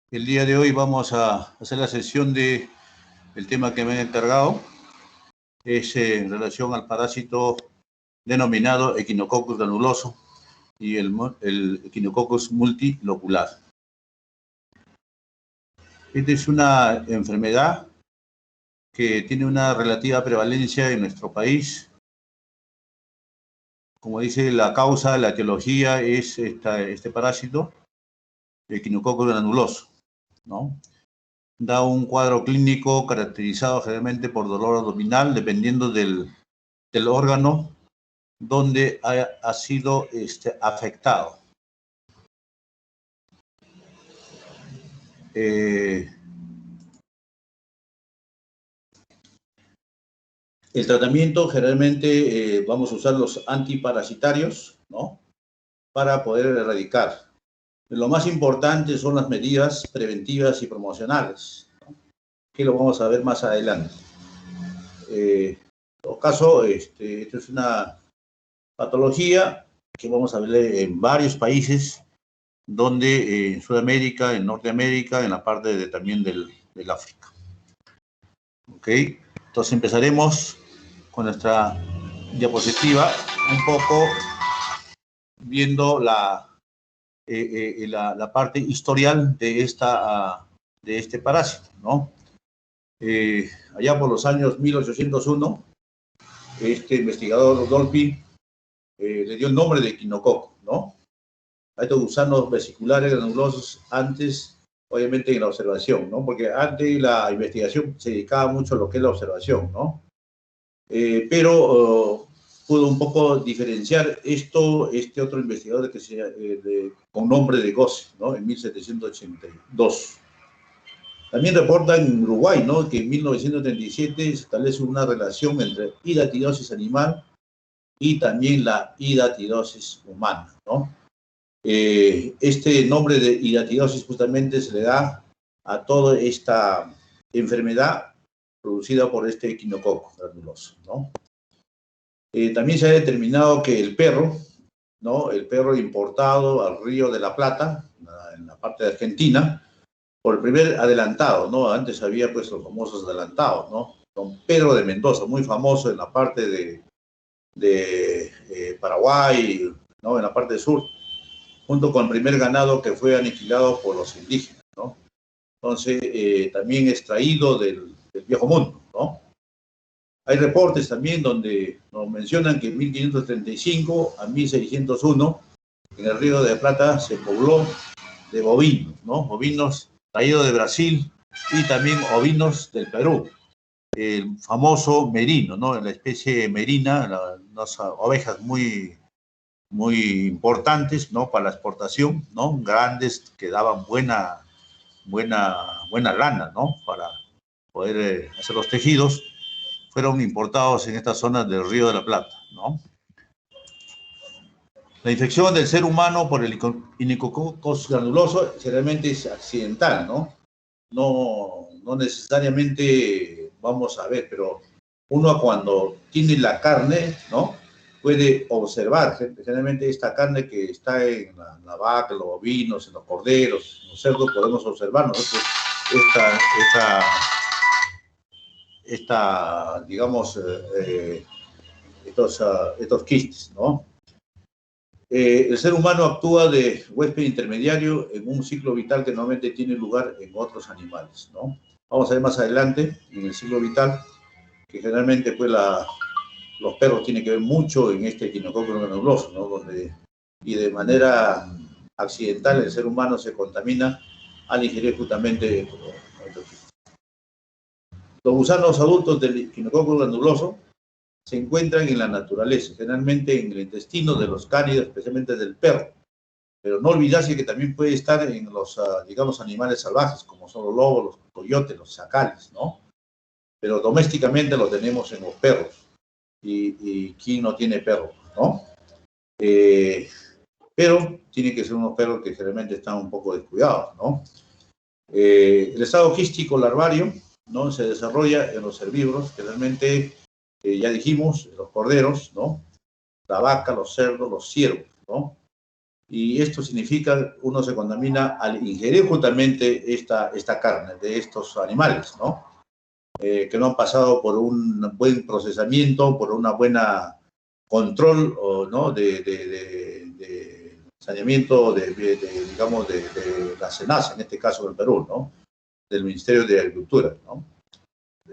El día de hoy vamos a hacer la sesión del tema que me han encargado. Es en relación al parásito denominado Echinococcus granuloso y el Echinococcus multilocular. Esta es una enfermedad que tiene una relativa prevalencia en nuestro país. Como dice la causa, la etiología es este parásito, Echinococcus granuloso, ¿no? Da un cuadro clínico caracterizado generalmente por dolor abdominal, dependiendo del órgano donde ha sido afectado. El tratamiento generalmente vamos a usar los antiparasitarios, ¿no? Para poder erradicar. Lo más importante son las medidas preventivas y promocionales, ¿no? Que lo vamos a ver más adelante. En todo caso, esto es una patología que vamos a ver en varios países, donde en Sudamérica, en Norteamérica, en la parte también del África. Ok, entonces empezaremos con nuestra diapositiva, un poco viendo la parte historial de este parásito, ¿no? Allá por los años 1801, este investigador Dolphy le dio el nombre de equinococo, ¿no? A estos gusanos vesiculares granulosos antes, obviamente, en la observación, ¿no? Porque antes la investigación se dedicaba mucho a lo que es la observación, ¿no? Pero pudo un poco diferenciar este otro investigador con nombre de Gosse, ¿no? En 1782. También reporta en Uruguay, ¿no? Que en 1937 se establece una relación entre hidatidosis animal y también la hidatidosis humana, ¿no? Este nombre de hidatidosis justamente se le da a toda esta enfermedad producida por este equinococo granuloso, ¿no? También se ha determinado que el perro, ¿no? El perro importado al Río de la Plata, en la parte de Argentina, por el primer adelantado, ¿no? Antes había pues los famosos adelantados, ¿no? Don Pedro de Mendoza, muy famoso en la parte de Paraguay, ¿no? En la parte sur, junto con el primer ganado que fue aniquilado por los indígenas, ¿no? Entonces, también extraído del viejo mundo, ¿no? Hay reportes también donde nos mencionan que en 1535 a 1601 en el Río de la Plata se pobló de bovinos, ¿no? Bovinos traídos de Brasil y también ovinos del Perú. El famoso merino, ¿no? La especie merina, unas ovejas muy importantes, ¿no? Para la exportación, ¿no? Grandes, que daban buena lana, ¿no? Para poder hacer los tejidos, fueron importados en estas zonas del Río de la Plata, ¿no? La infección del ser humano por el Echinococcus granuloso generalmente es accidental, ¿no? No necesariamente vamos a ver, pero uno cuando tiene la carne, ¿no? Puede observar, generalmente esta carne que está en la vaca, en los bovinos, en los corderos, en los cerdos, podemos observar nosotros digamos, estos quistes, ¿no? El ser humano actúa de huésped intermediario en un ciclo vital que normalmente tiene lugar en otros animales, ¿no? Vamos a ver más adelante, en el ciclo vital, que generalmente pues los perros tienen que ver mucho en este Echinococcus granuloso, ¿no? Y de manera accidental el ser humano se contamina al ingerir justamente estos quistes. Los gusanos adultos del Echinococcus granuloso se encuentran en la naturaleza, generalmente en el intestino de los cánidos, especialmente del perro. Pero no olvidarse que también puede estar en los, digamos, animales salvajes, como son los lobos, los coyotes, los chacales, ¿no? Pero domésticamente lo tenemos en los perros. Y ¿quién no tiene perro, no? Pero tiene que ser unos perros que generalmente están un poco descuidados, ¿no? El estado quístico larvario, ¿no? Se desarrolla en los herbívoros, generalmente, ya dijimos, los corderos, ¿no? La vaca, los cerdos, los ciervos, ¿no? Y esto significa uno se contamina al ingerir justamente esta carne de estos animales, ¿no? Que no han pasado por un buen procesamiento, por una buena control, ¿no? de saneamiento, digamos, de la SENASA, en este caso del Perú, ¿no? Del Ministerio de Agricultura, ¿no?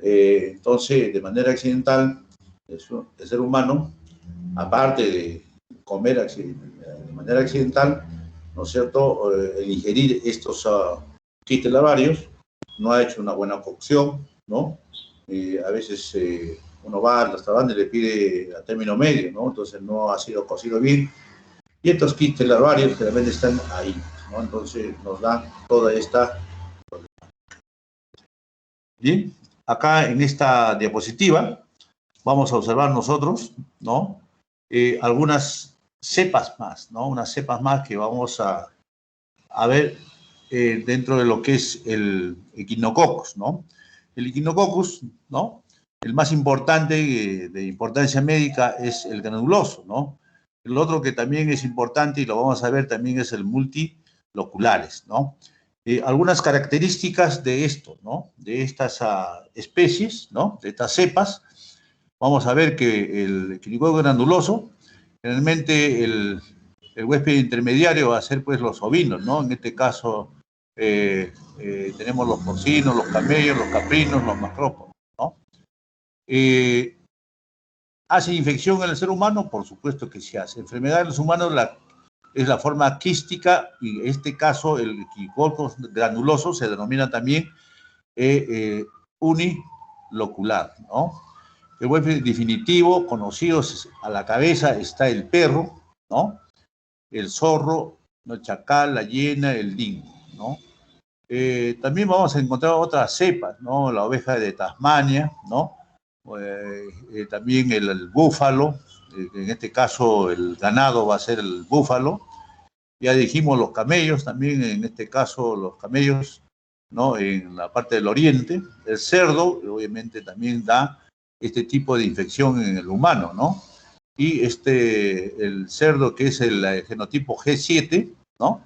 Entonces, de manera accidental, el ser humano, aparte de comer de manera accidental, ¿no es cierto?, el ingerir estos quistes larvarios, no ha hecho una buena cocción, ¿no? A veces uno va al restaurante y le pide a término medio, ¿no? Entonces no ha sido cocido bien. Y estos quistes larvarios realmente están ahí, ¿no? Entonces nos dan toda esta... Bien, acá en esta diapositiva vamos a observar nosotros, ¿no? Algunas cepas más, ¿no? Unas cepas más que vamos a ver dentro de lo que es el Echinococcus, ¿no? El Echinococcus, ¿no? El más importante, de importancia médica, es el granuloso, ¿no? El otro que también es importante y lo vamos a ver también es el multiloculares, ¿no? Algunas características de esto, ¿no? De estas especies, ¿no? De estas cepas. Vamos a ver que el Echinococcus granuloso, generalmente el huésped intermediario va a ser pues los ovinos, ¿no? En este caso tenemos los porcinos, los camellos, los caprinos, los macrópodos, ¿no? ¿Hace infección en el ser humano? Por supuesto que sí hace. Enfermedad en los humanos es la forma quística y en este caso el Echinococcus granuloso se denomina también unilocular, ¿no? El huésped definitivo, conocido a la cabeza, está el perro, ¿no? El zorro, el chacal, la hiena, el dingo, ¿no? También vamos a encontrar otras cepas, ¿no? La oveja de Tasmania, ¿no? También el búfalo, en este caso el ganado va a ser el búfalo. Ya dijimos los camellos, también en este caso los camellos, ¿no? En la parte del oriente. El cerdo, obviamente, también da este tipo de infección en el humano, ¿no? Y el cerdo, que es el genotipo G7, ¿no?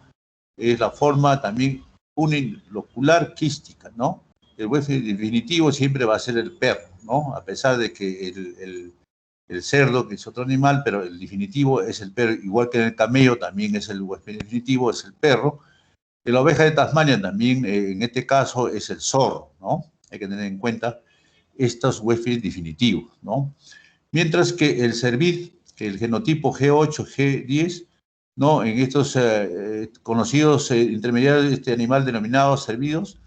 Es la forma también unilocular quística, ¿no? El huésped definitivo siempre va a ser el perro, ¿no? A pesar de que el cerdo, que es otro animal, pero el definitivo es el perro, igual que en el camello también es el huésped definitivo, es el perro. En la oveja de Tasmania también, en este caso, es el zorro, ¿no? Hay que tener en cuenta estos huéspedes definitivos, ¿no? Mientras que el cervid, el genotipo G8, G10, ¿no? En estos conocidos intermediarios de este animal denominados cervidos,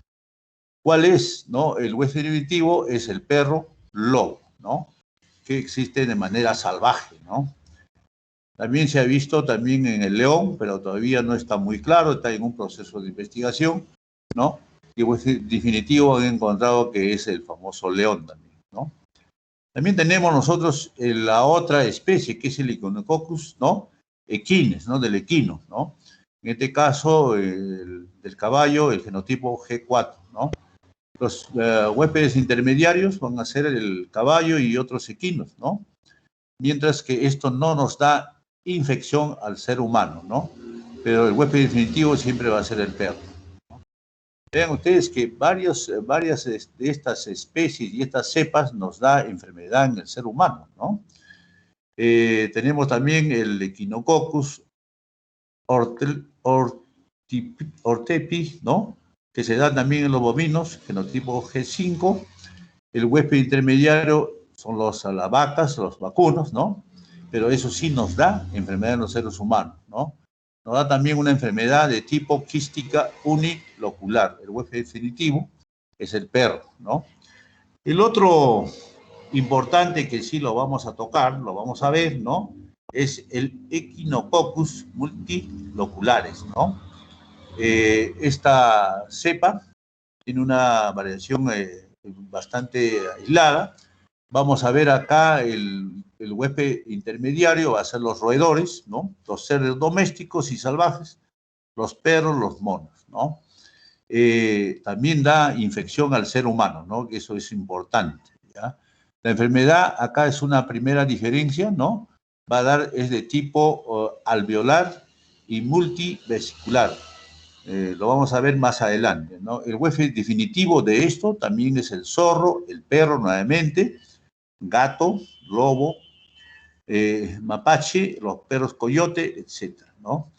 ¿cuál es, no? El huésped definitivo es el perro lobo, ¿no? Que existe de manera salvaje, ¿no? También se ha visto también en el león, pero todavía no está muy claro, está en un proceso de investigación, ¿no? Y pues definitivo han encontrado que es el famoso león también, ¿no? También tenemos nosotros la otra especie, que es el Echinococcus, ¿no? Equines, ¿no? Del equino, ¿no? En este caso, del caballo, el genotipo G4, ¿no? Los huéspedes intermediarios van a ser el caballo y otros equinos, ¿no? Mientras que esto no nos da infección al ser humano, ¿no? Pero el huésped definitivo siempre va a ser el perro. Vean ustedes que varias de estas especies y estas cepas nos da enfermedad en el ser humano, ¿no? Tenemos también el Echinococcus ortepi, ¿no? Que se da también en los bovinos, genotipo G5. El huésped intermediario son las vacas, los vacunos, ¿no? Pero eso sí nos da enfermedad en los seres humanos, ¿no? Nos da también una enfermedad de tipo quística unilocular. El huésped definitivo es el perro, ¿no? El otro importante que sí lo vamos a tocar, lo vamos a ver, ¿no? Es el Echinococcus multiloculares, ¿no? Esta cepa tiene una variación bastante aislada. Vamos a ver acá el huésped intermediario, va a ser los roedores, ¿no? Los seres domésticos y salvajes, los perros, los monos, ¿no? También da infección al ser humano, ¿no? Que eso es importante, ¿ya? La enfermedad acá es una primera diferencia, ¿no? Va a dar, es de tipo alveolar y multivesicular. Lo vamos a ver más adelante, ¿no? El huésped definitivo de esto también es el zorro, el perro nuevamente, gato, lobo, mapache, los perros coyote, etcétera, ¿no?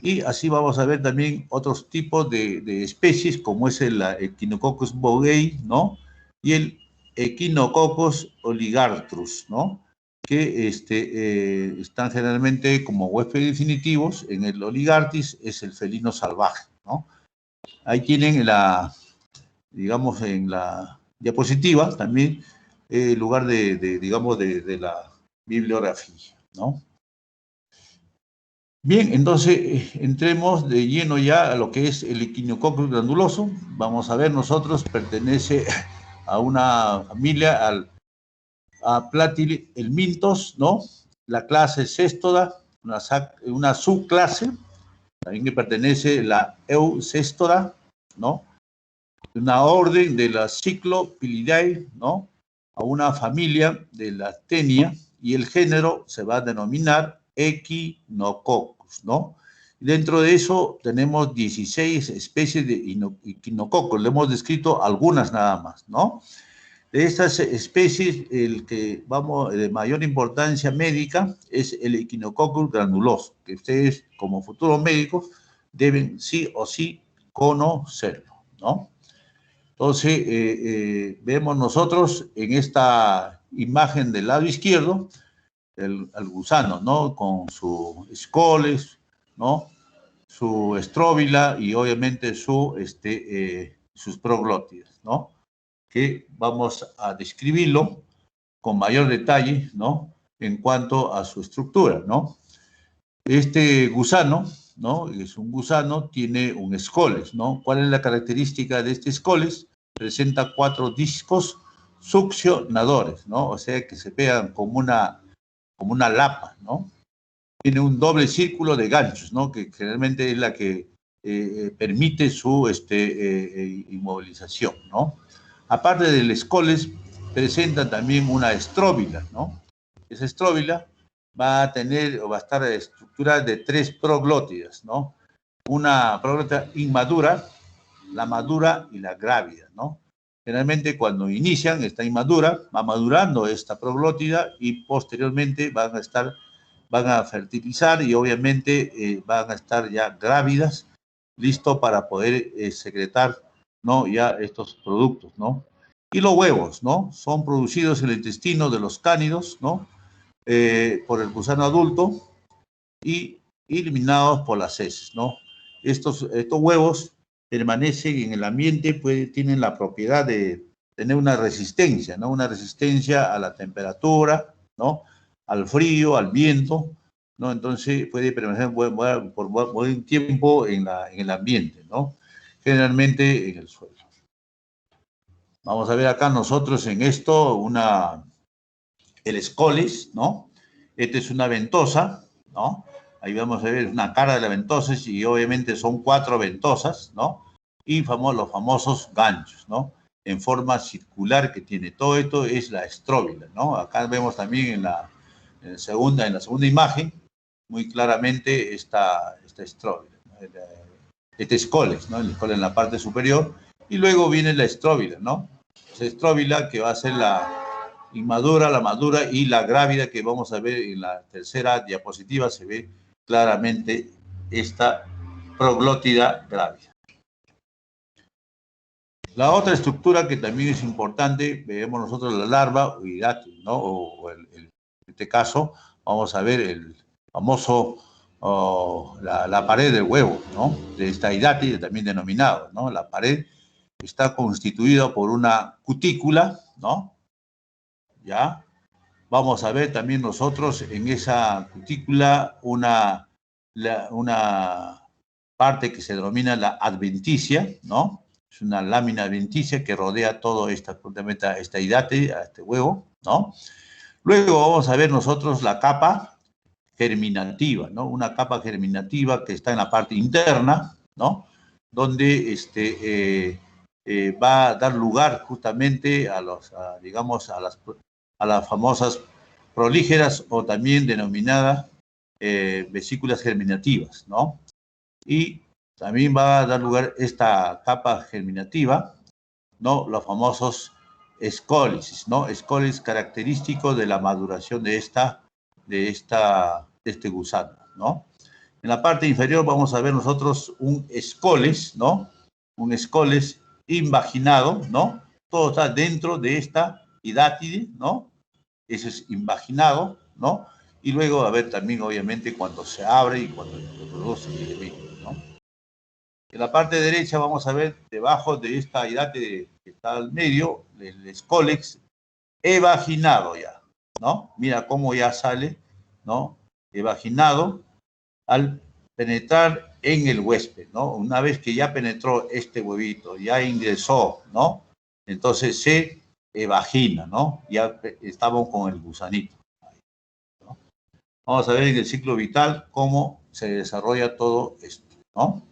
Y así vamos a ver también otros tipos de especies, como es el Echinococcus boguei, ¿no? Y el Echinococcus oligartrus, ¿no? Que están generalmente como huéspedes definitivos. En el oligartis es el felino salvaje, ¿no? Ahí tienen digamos, en la diapositiva también el lugar digamos, de la bibliografía, ¿no? Bien, entonces entremos de lleno ya a lo que es el Echinococcus granuloso. Vamos a ver, nosotros pertenece a una familia, a Platyhelminthos, ¿no? La clase Cestoda, una subclase, también que pertenece la Eucestoda, ¿no? Una orden de la Cyclopilidae, ¿no? A una familia de la Tenia, y el género se va a denominar Echinococcus, ¿no? Dentro de eso tenemos 16 especies de Echinococcus, le hemos descrito algunas nada más, ¿no? De estas especies, el que vamos de mayor importancia médica es el Echinococcus granuloso, que ustedes como futuros médicos deben sí o sí conocerlo, ¿no? Entonces, vemos nosotros en esta imagen del lado izquierdo al gusano, ¿no? Con su escoles, ¿no? Su estróbila y obviamente sus proglótidas, ¿no? Que vamos a describirlo con mayor detalle, ¿no? En cuanto a su estructura, ¿no? Este gusano, ¿no? Es un gusano, tiene un escoles, ¿no? ¿Cuál es la característica de este escoles? Presenta 4 discos succionadores, ¿no? O sea, que se pegan como una lapa, ¿no? Tiene un doble círculo de ganchos, ¿no? Que generalmente es la que permite su inmovilización, ¿no? Aparte del escoles, presenta también una estróbila, ¿no? Esa estróbila va a tener o va a estar estructurada de 3 proglótidas, ¿no? Una proglótida inmadura, la madura y la grávida, ¿no? Generalmente cuando inician está inmadura, va madurando esta proglótida y posteriormente van a fertilizar y obviamente van a estar ya grávidas, listo para poder secretar, ¿no? Ya estos productos, ¿no? Y los huevos, ¿no? Son producidos en el intestino de los cánidos, ¿no? Por el gusano adulto y eliminados por las heces, ¿no? Estos huevos permanecen en el ambiente, tienen la propiedad de tener una resistencia, ¿no? Una resistencia a la temperatura, ¿no? Al frío, al viento, ¿no? Entonces puede permanecer por buen tiempo en el ambiente, ¿no? Generalmente en el suelo. Vamos a ver acá nosotros en esto el escoles, ¿no? Esta es una ventosa, ¿no? Ahí vamos a ver una cara de la ventosa y obviamente son 4 ventosas, ¿no? Y los famosos ganchos, ¿no? En forma circular que tiene. Todo esto es la estróbila, ¿no? Acá vemos también en la segunda imagen muy claramente esta estróbila, ¿no? Este escoles, ¿no? El escoles en la parte superior y luego viene la estróbila, ¿no? Esa estróbila que va a ser la inmadura, la madura y la grávida, que vamos a ver en la tercera diapositiva, se ve claramente esta proglótida grávida. La otra estructura que también es importante, vemos nosotros la larva o hidátil, ¿no? En este caso, vamos a ver el famoso, la pared del huevo, ¿no? De esta hidátil, también denominado, ¿no? La pared está constituida por una cutícula, ¿no? ¿Ya? Vamos a ver también nosotros en esa cutícula una parte que se denomina la adventicia, ¿no? Es una lámina adventicia que rodea todo esta hidátil, a este huevo, ¿no? Luego vamos a ver nosotros la capa germinativa, ¿no? Una capa germinativa que está en la parte interna, ¿no? Donde va a dar lugar justamente digamos, a las famosas prolígeras o también denominadas vesículas germinativas, ¿no? Y también va a dar lugar esta capa germinativa, ¿no? Los famosos escólisis, ¿no? Escólisis característico de la maduración de este gusano, ¿no? En la parte inferior vamos a ver nosotros un escoles, ¿no? Un escoles invaginado, ¿no? Todo está dentro de esta hidátide, ¿no? Eso es invaginado, ¿no? Y luego a ver también, obviamente, cuando se abre y cuando se produce el elemento, ¿no? En la parte derecha vamos a ver debajo de esta hidátide que está al medio, el escólex evaginado ya, ¿no? Mira cómo ya sale, ¿no? Evaginado al penetrar en el huésped, ¿no? Una vez que ya penetró este huevito, ya ingresó, ¿no? Entonces se evagina, ¿no? Ya estamos con el gusanito, ¿no? Vamos a ver en el ciclo vital cómo se desarrolla todo esto, ¿no?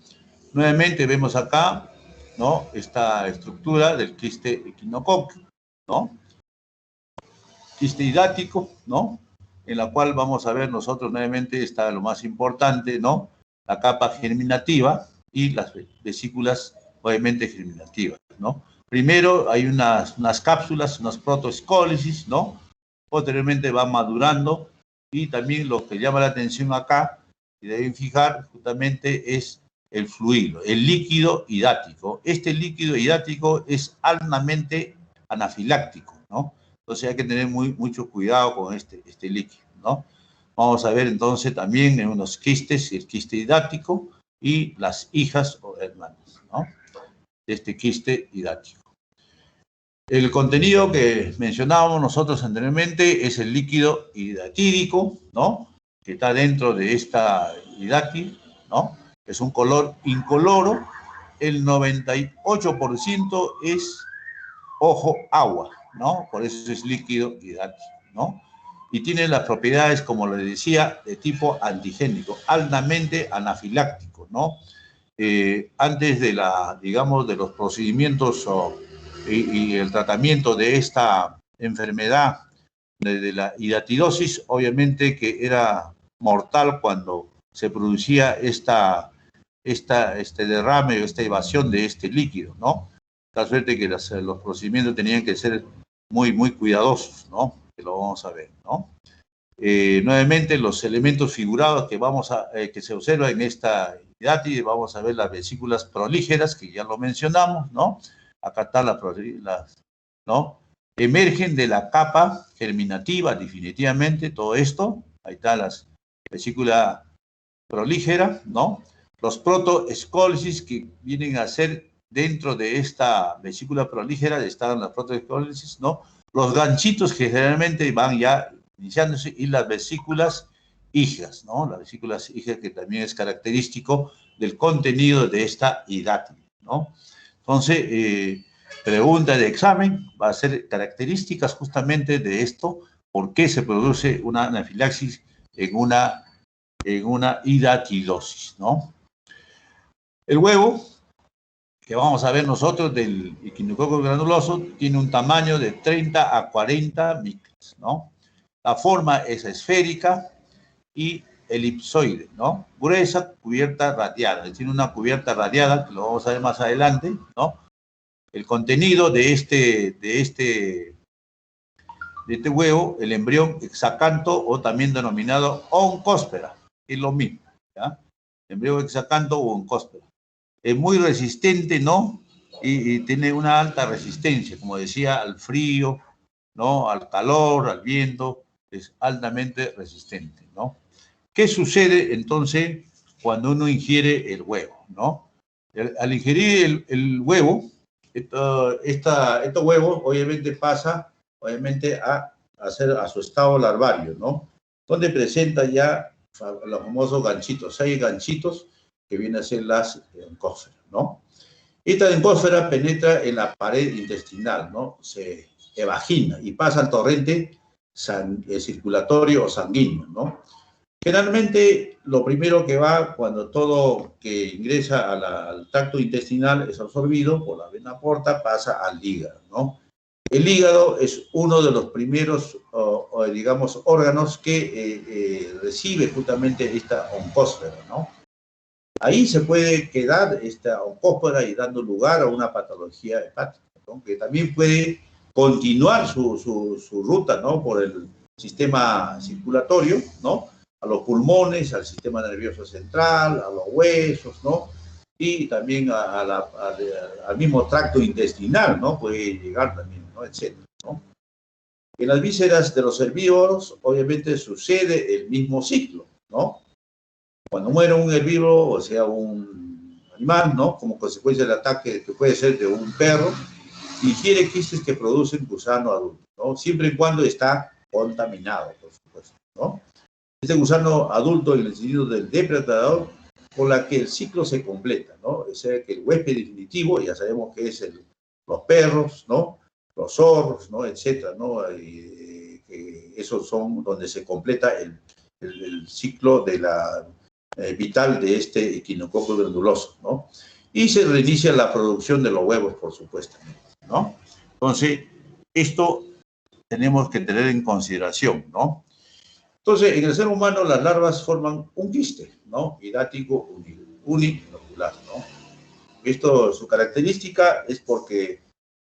Nuevamente vemos acá, ¿no? Esta estructura del quiste equinococo, ¿no? Quiste hidático, ¿no? En la cual vamos a ver nosotros nuevamente está lo más importante, ¿no? La capa germinativa y las vesículas obviamente germinativas, ¿no? Primero hay unas cápsulas, unas protoescólisis, ¿no? Posteriormente va madurando y también lo que llama la atención acá, y deben fijar justamente es el fluido, el líquido hidático. Este líquido hidático es altamente anafiláctico, ¿no? Entonces hay que tener mucho cuidado con este líquido, ¿no? Vamos a ver entonces también en unos quistes, el quiste hidático y las hijas o hermanas, ¿no? De este quiste hidático. El contenido que mencionábamos nosotros anteriormente es el líquido hidatídico, ¿no? Que está dentro de esta hidátide, ¿no? Es un color incoloro. El 98% es ojo agua, ¿no? Por eso es líquido hidático, ¿no? Y tiene las propiedades, como les decía, de tipo antigénico, altamente anafiláctico, ¿no? Antes de digamos, de los procedimientos y el tratamiento de esta enfermedad de la hidatidosis, obviamente que era mortal cuando se producía este derrame o esta evasión de este líquido, ¿no? La suerte que los procedimientos tenían que ser muy cuidadosos, ¿no? Que lo vamos a ver, ¿no? Nuevamente, los elementos figurados que se observan en esta hidátide, vamos a ver las vesículas prolígeras, que ya lo mencionamos, ¿no? Acá están ¿no? Emergen de la capa germinativa, definitivamente, todo esto. Ahí está las vesículas prolígeras, ¿no? Los protoescólisis que vienen a ser dentro de esta vesícula prolígera, están las protoescólisis, ¿no? Los ganchitos que generalmente van ya iniciándose y las vesículas hijas, ¿no? Las vesículas hijas que también es característico del contenido de esta hidátide, ¿no? Entonces, pregunta de examen va a ser características justamente de esto, por qué se produce una anafilaxis en una hidatidosis, ¿no? El huevo, que vamos a ver nosotros del equinococo granuloso, tiene un tamaño de 30 a 40 micras, ¿no? La forma es esférica y elipsoide, ¿no? Gruesa, cubierta radiada. Tiene una cubierta radiada, que lo vamos a ver más adelante, ¿no? El contenido de este huevo, el embrión hexacanto o también denominado oncóspera, es lo mismo, ¿ya? Embrión hexacanto o oncóspera. Es muy resistente, ¿no? Y tiene una alta resistencia, como decía, al frío, ¿no? Al calor, al viento, es altamente resistente, ¿no? ¿Qué sucede entonces cuando uno ingiere el huevo, ¿no? Al ingerir el huevo, estos huevos obviamente pasa, obviamente, a su estado larvario, ¿no? Donde presenta ya los famosos ganchitos. Hay ganchitos que vienen a ser las encósferas, ¿no? Esta encósfera penetra en la pared intestinal, ¿no? Se evagina y pasa al torrente circulatorio o sanguíneo, ¿no? Generalmente, lo primero que va cuando todo que ingresa al tracto intestinal es absorbido por la vena porta, pasa al hígado, ¿no? El hígado es uno de los primeros, digamos, órganos que recibe justamente esta oncósfera, ¿no? Ahí se puede quedar esta oncósfera y dando lugar a una patología hepática, ¿no? Que también puede continuar su ruta, ¿no? Por el sistema circulatorio, ¿no? A los pulmones, al sistema nervioso central, a los huesos, ¿no? Y también al mismo tracto intestinal, ¿no? Puede llegar también, ¿no? Etcétera, ¿no? En las vísceras de los herbívoros, obviamente, sucede el mismo ciclo, ¿no? Cuando muere un herbívoro, o sea, un animal, ¿no? Como consecuencia del ataque que puede ser de un perro, ingiere quistes que producen gusano adulto, ¿no? Siempre y cuando está contaminado, por supuesto, ¿no? Este gusano adulto, en el sentido del depredador, con la que el ciclo se completa, ¿no? O sea, que el huésped definitivo, ya sabemos que es los perros, ¿no? Los zorros, ¿no? Etcétera, ¿no? Que esos son donde se completa el ciclo de la vital de este equinococo granuloso, ¿no? Y se reinicia la producción de los huevos, por supuesto, ¿no? Entonces, esto tenemos que tener en consideración, ¿no? Entonces, en el ser humano las larvas forman un quiste, ¿no? Hidático unilocular, ¿no? Esto, su característica es porque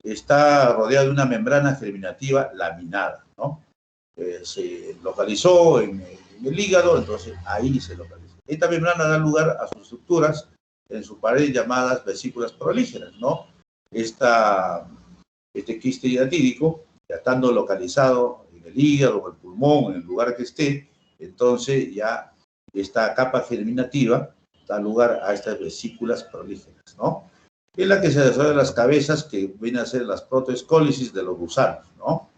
está rodeado de una membrana germinativa laminada, ¿no? Se localizó en el hígado, entonces ahí se localizó. Esta membrana da lugar a sus estructuras en su pared llamadas vesículas prolígeras, ¿no? Este quiste hidatídico, ya estando localizado en el hígado o el pulmón, en el lugar que esté, entonces ya esta capa germinativa da lugar a estas vesículas prolígeras, ¿no? En la que se desarrollan las cabezas que vienen a ser las protoescólisis de los gusanos, ¿no?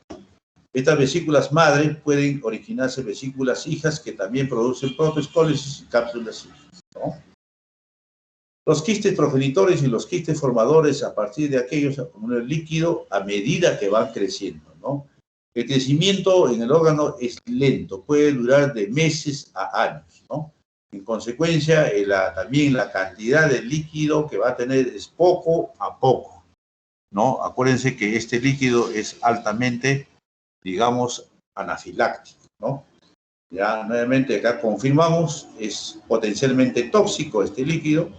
Estas vesículas madre pueden originarse vesículas hijas que también producen protoescólisis y cápsulas hijas, ¿no? Los quistes progenitores y los quistes formadores, a partir de aquellos acumulan el líquido a medida que van creciendo, ¿no? El crecimiento en el órgano es lento, puede durar de meses a años, ¿no? En consecuencia, también la cantidad de líquido que va a tener es poco a poco, ¿no? Acuérdense que este líquido es altamente, digamos, anafiláctico, ¿no? Ya nuevamente acá confirmamos, es potencialmente tóxico este líquido,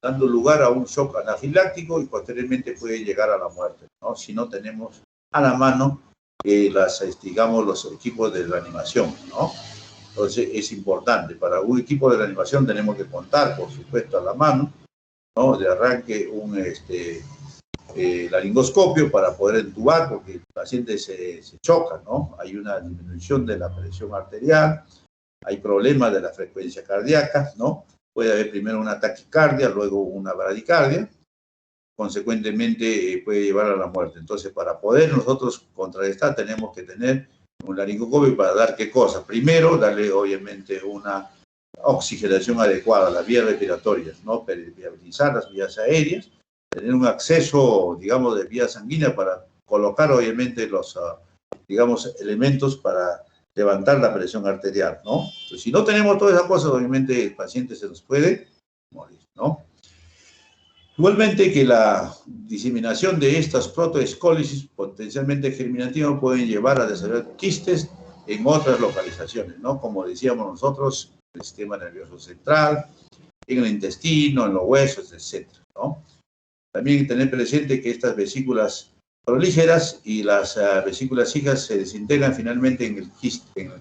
dando lugar a un shock anafiláctico y posteriormente puede llegar a la muerte, ¿no? Si no tenemos a la mano digamos, los equipos de reanimación, ¿no? Entonces es importante, para un equipo de reanimación tenemos que contar, por supuesto, a la mano, ¿no? De arranque laringoscopio para poder entubar, porque el paciente se choca, ¿no? Hay una disminución de la presión arterial, hay problemas de la frecuencia cardíaca, ¿no? Puede haber primero una taquicardia, luego una bradicardia, consecuentemente puede llevar a la muerte. Entonces, para poder nosotros contrarrestar, tenemos que tener un laringoscopio para dar qué cosa. Primero, darle obviamente una oxigenación adecuada a las vías respiratorias, ¿no? Viabilizar las vías aéreas, tener un acceso, digamos, de vía sanguínea para colocar obviamente los, digamos, elementos para levantar la presión arterial, ¿no? Entonces, si no tenemos todas esas cosas, obviamente el paciente se nos puede morir, ¿no? Igualmente que la diseminación de estas protoescólisis potencialmente germinativas pueden llevar a desarrollar quistes en otras localizaciones, ¿no? Como decíamos nosotros, en el sistema nervioso central, en el intestino, en los huesos, etcétera, ¿no? También hay que tener presente que estas vesículas prolígeras y las vesículas hijas se desintegran finalmente en el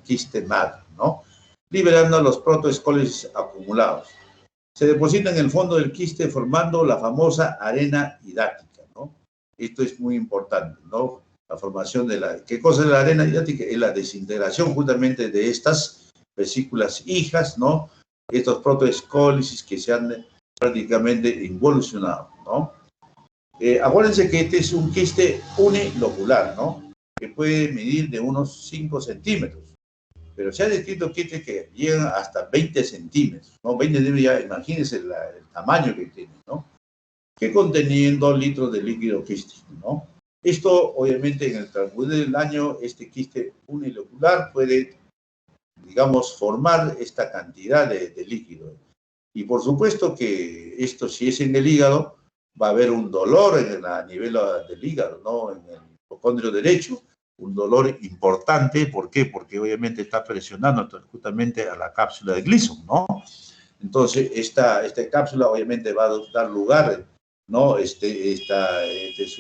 quiste madre, ¿no? Liberando los protoescólisis acumulados. Se deposita en el fondo del quiste formando la famosa arena hidática, ¿no? Esto es muy importante, ¿no? La formación de la... ¿Qué cosa es la arena hidática? Es la desintegración justamente de estas vesículas hijas, ¿no? Estos protoescólisis que se han prácticamente involucionado, ¿no? Acuérdense que este es un quiste unilocular, ¿no? Que puede medir de unos 5 centímetros. Pero se ha descrito quistes que llegan hasta 20 centímetros, ¿no? 20 centímetros, ya imagínense el tamaño que tiene, ¿no? Que contienen 2 litros de líquido quístico, ¿no? Esto, obviamente, en el transcurso del año, este quiste unilocular puede, digamos, formar esta cantidad de líquido. Y por supuesto que esto, si es en el hígado, va a haber un dolor a nivel del hígado, ¿no? En el mitocondrio derecho, un dolor importante. ¿Por qué? Porque obviamente está presionando justamente a la cápsula de Gleason, ¿no? Entonces, esta cápsula obviamente va a dar lugar, ¿no? Este es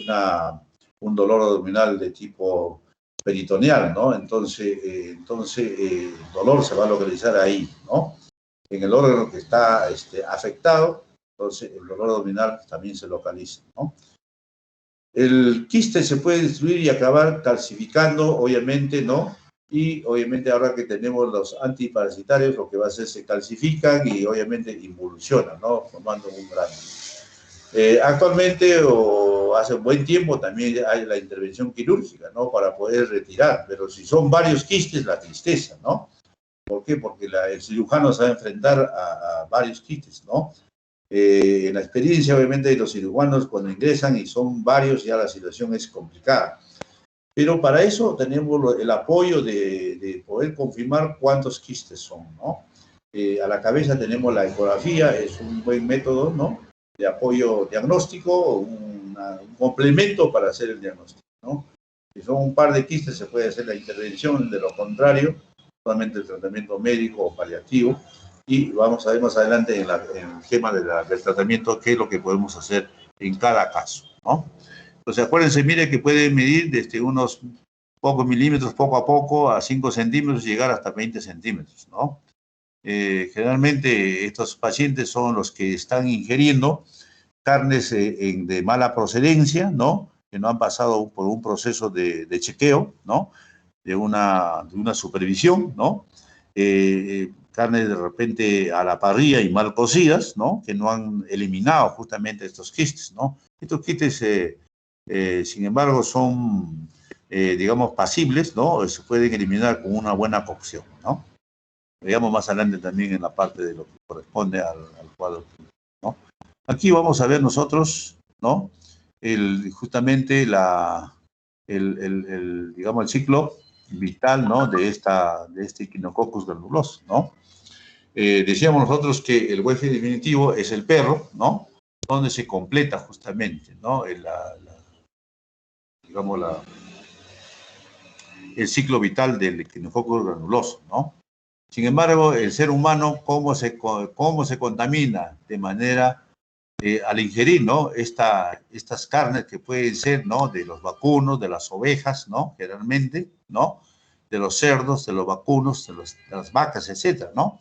un dolor abdominal de tipo peritoneal, ¿no? Entonces, el dolor se va a localizar ahí, ¿no? En el órgano que está afectado, entonces el dolor abdominal también se localiza, ¿no? El quiste se puede destruir y acabar calcificando, obviamente, ¿no? Y obviamente ahora que tenemos los antiparasitarios, lo que va a hacer se calcifican y obviamente involucionan, ¿no? Formando un grano. Actualmente o hace un buen tiempo también hay la intervención quirúrgica, ¿no? Para poder retirar, pero si son varios quistes, la tristeza, ¿no? ¿Por qué? Porque el cirujano se va a enfrentar a varios quistes, ¿no? En la experiencia, obviamente, de los cirujanos, cuando ingresan y son varios, ya la situación es complicada. Pero para eso tenemos el apoyo de poder confirmar cuántos quistes son, ¿no? A la cabeza tenemos la ecografía, es un buen método, ¿no? De apoyo diagnóstico, un complemento para hacer el diagnóstico, ¿no? Si son un par de quistes, se puede hacer la intervención, de lo contrario, solamente el tratamiento médico o paliativo. Y vamos a ver más adelante en el tema del tratamiento qué es lo que podemos hacer en cada caso, ¿no? Entonces, acuérdense, mire que puede medir desde unos pocos milímetros, poco a poco, a 5 centímetros, y llegar hasta 20 centímetros, ¿no? Generalmente estos pacientes son los que están ingiriendo carnes de mala procedencia, ¿no? Que no han pasado por un proceso de chequeo, ¿no? De una supervisión, ¿no? Carnes de repente a la parrilla y mal cocidas, ¿no? Que no han eliminado justamente estos quistes, ¿no? Estos quistes, sin embargo, son, digamos, pasibles, ¿no? Se pueden eliminar con una buena cocción, ¿no? Veamos más adelante también en la parte de lo que corresponde al cuadro, ¿no? Aquí vamos a ver nosotros, ¿no? Justamente digamos, el ciclo vital, ¿no? De este Echinococcus granuloso, ¿no? Decíamos nosotros que el huésped definitivo es el perro, ¿no? Donde se completa justamente, ¿no? Digamos, el ciclo vital del Echinococcus granuloso, ¿no? Sin embargo, el ser humano, ¿cómo se contamina? De manera, al ingerir, ¿no? Estas carnes que pueden ser, ¿no? De los vacunos, de las ovejas, ¿no? Generalmente, ¿no? De los cerdos, de los vacunos, de las vacas, etcétera, ¿no?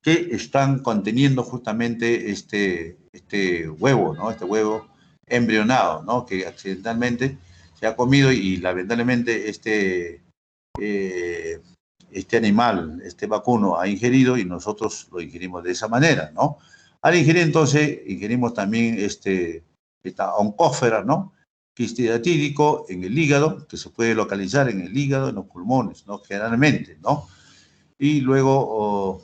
Que están conteniendo justamente este huevo, ¿no? Este huevo embrionado, ¿no? Que accidentalmente se ha comido y lamentablemente este animal, este vacuno ha ingerido y nosotros lo ingerimos de esa manera, ¿no? Al ingerir entonces, ingerimos también esta oncósfera, ¿no? Quiste hidratídico en el hígado, que se puede localizar en el hígado, en los pulmones, ¿no? Generalmente, ¿no? Y luego,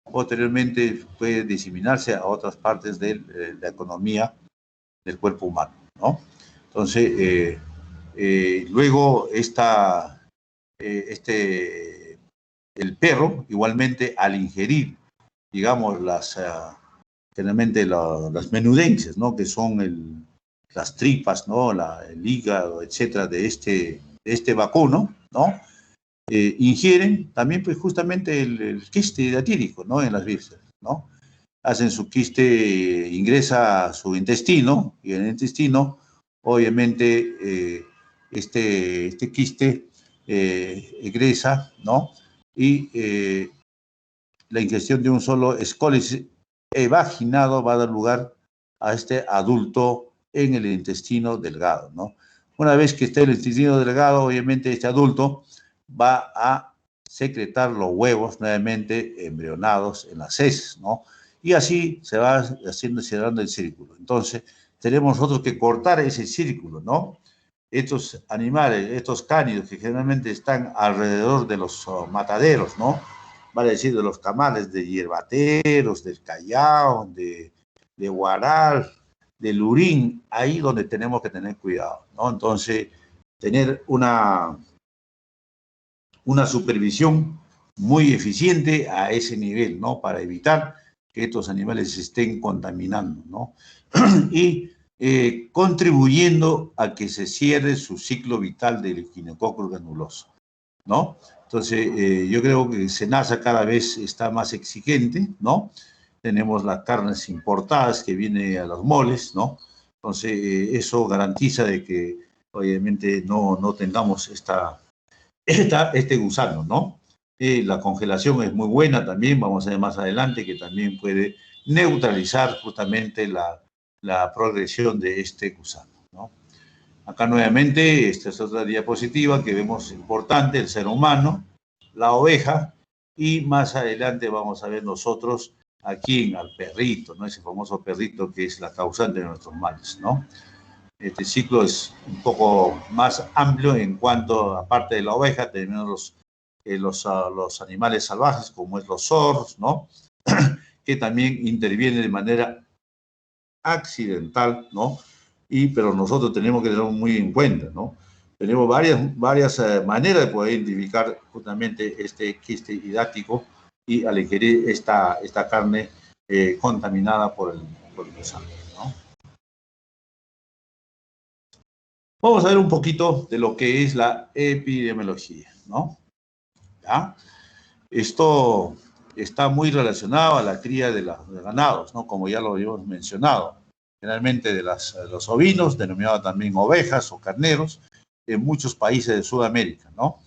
posteriormente, puede diseminarse a otras partes de la economía del cuerpo humano, ¿no? Entonces, luego el perro, igualmente, al ingerir, digamos, generalmente las menudencias, ¿no? Que son las tripas, ¿no? El hígado, etcétera, de este vacuno, ¿no? Ingieren también, pues, justamente el quiste hidratídico, ¿no? En las vísceras, ¿no? Hacen su quiste, ingresa a su intestino, y en el intestino, obviamente, este quiste egresa, ¿no? Y la ingestión de un solo escólice vaginado va a dar lugar a este adulto en el intestino delgado, ¿no? Una vez que esté en el intestino delgado, obviamente este adulto va a secretar los huevos nuevamente embrionados en las heces, ¿no? Y así se va cerrando el círculo. Entonces, tenemos nosotros que cortar ese círculo, ¿no? Estos animales, estos cánidos que generalmente están alrededor de los mataderos, ¿no? Vale decir, de los camales de hierbateros, del Callao, de Huaral, de Lurín, ahí donde tenemos que tener cuidado, ¿no? Entonces, tener una supervisión muy eficiente a ese nivel, ¿no? Para evitar que estos animales se estén contaminando, ¿no? Y contribuyendo a que se cierre su ciclo vital del Echinococcus granuloso, ¿no? Entonces, yo creo que SENASA cada vez está más exigente, ¿no? Tenemos las carnes importadas que vienen a los moles, ¿no? Entonces, eso garantiza de que, obviamente, no tengamos este gusano, ¿no? La congelación es muy buena también, vamos a ver más adelante, que también puede neutralizar justamente la progresión de este gusano, ¿no? Acá nuevamente, esta es otra diapositiva que vemos importante, el ser humano, la oveja, y más adelante vamos a ver nosotros aquí al perrito, ¿no? Ese famoso perrito que es la causante de nuestros males, ¿no? Este ciclo es un poco más amplio en cuanto, aparte de la oveja, tenemos los animales salvajes, como es los zorros, ¿no? Que también intervienen de manera accidental, ¿no? Pero nosotros tenemos que tenerlo muy en cuenta, ¿no? Tenemos varias maneras de poder identificar justamente este quiste hidático y al ingerir esta carne contaminada por el gusano, ¿no? Vamos a ver un poquito de lo que es la epidemiología, ¿no? ¿Ya? Esto está muy relacionado a la cría de los ganados, ¿no? Como ya lo habíamos mencionado. Generalmente de los ovinos, denominados también ovejas o carneros, en muchos países de Sudamérica, ¿no?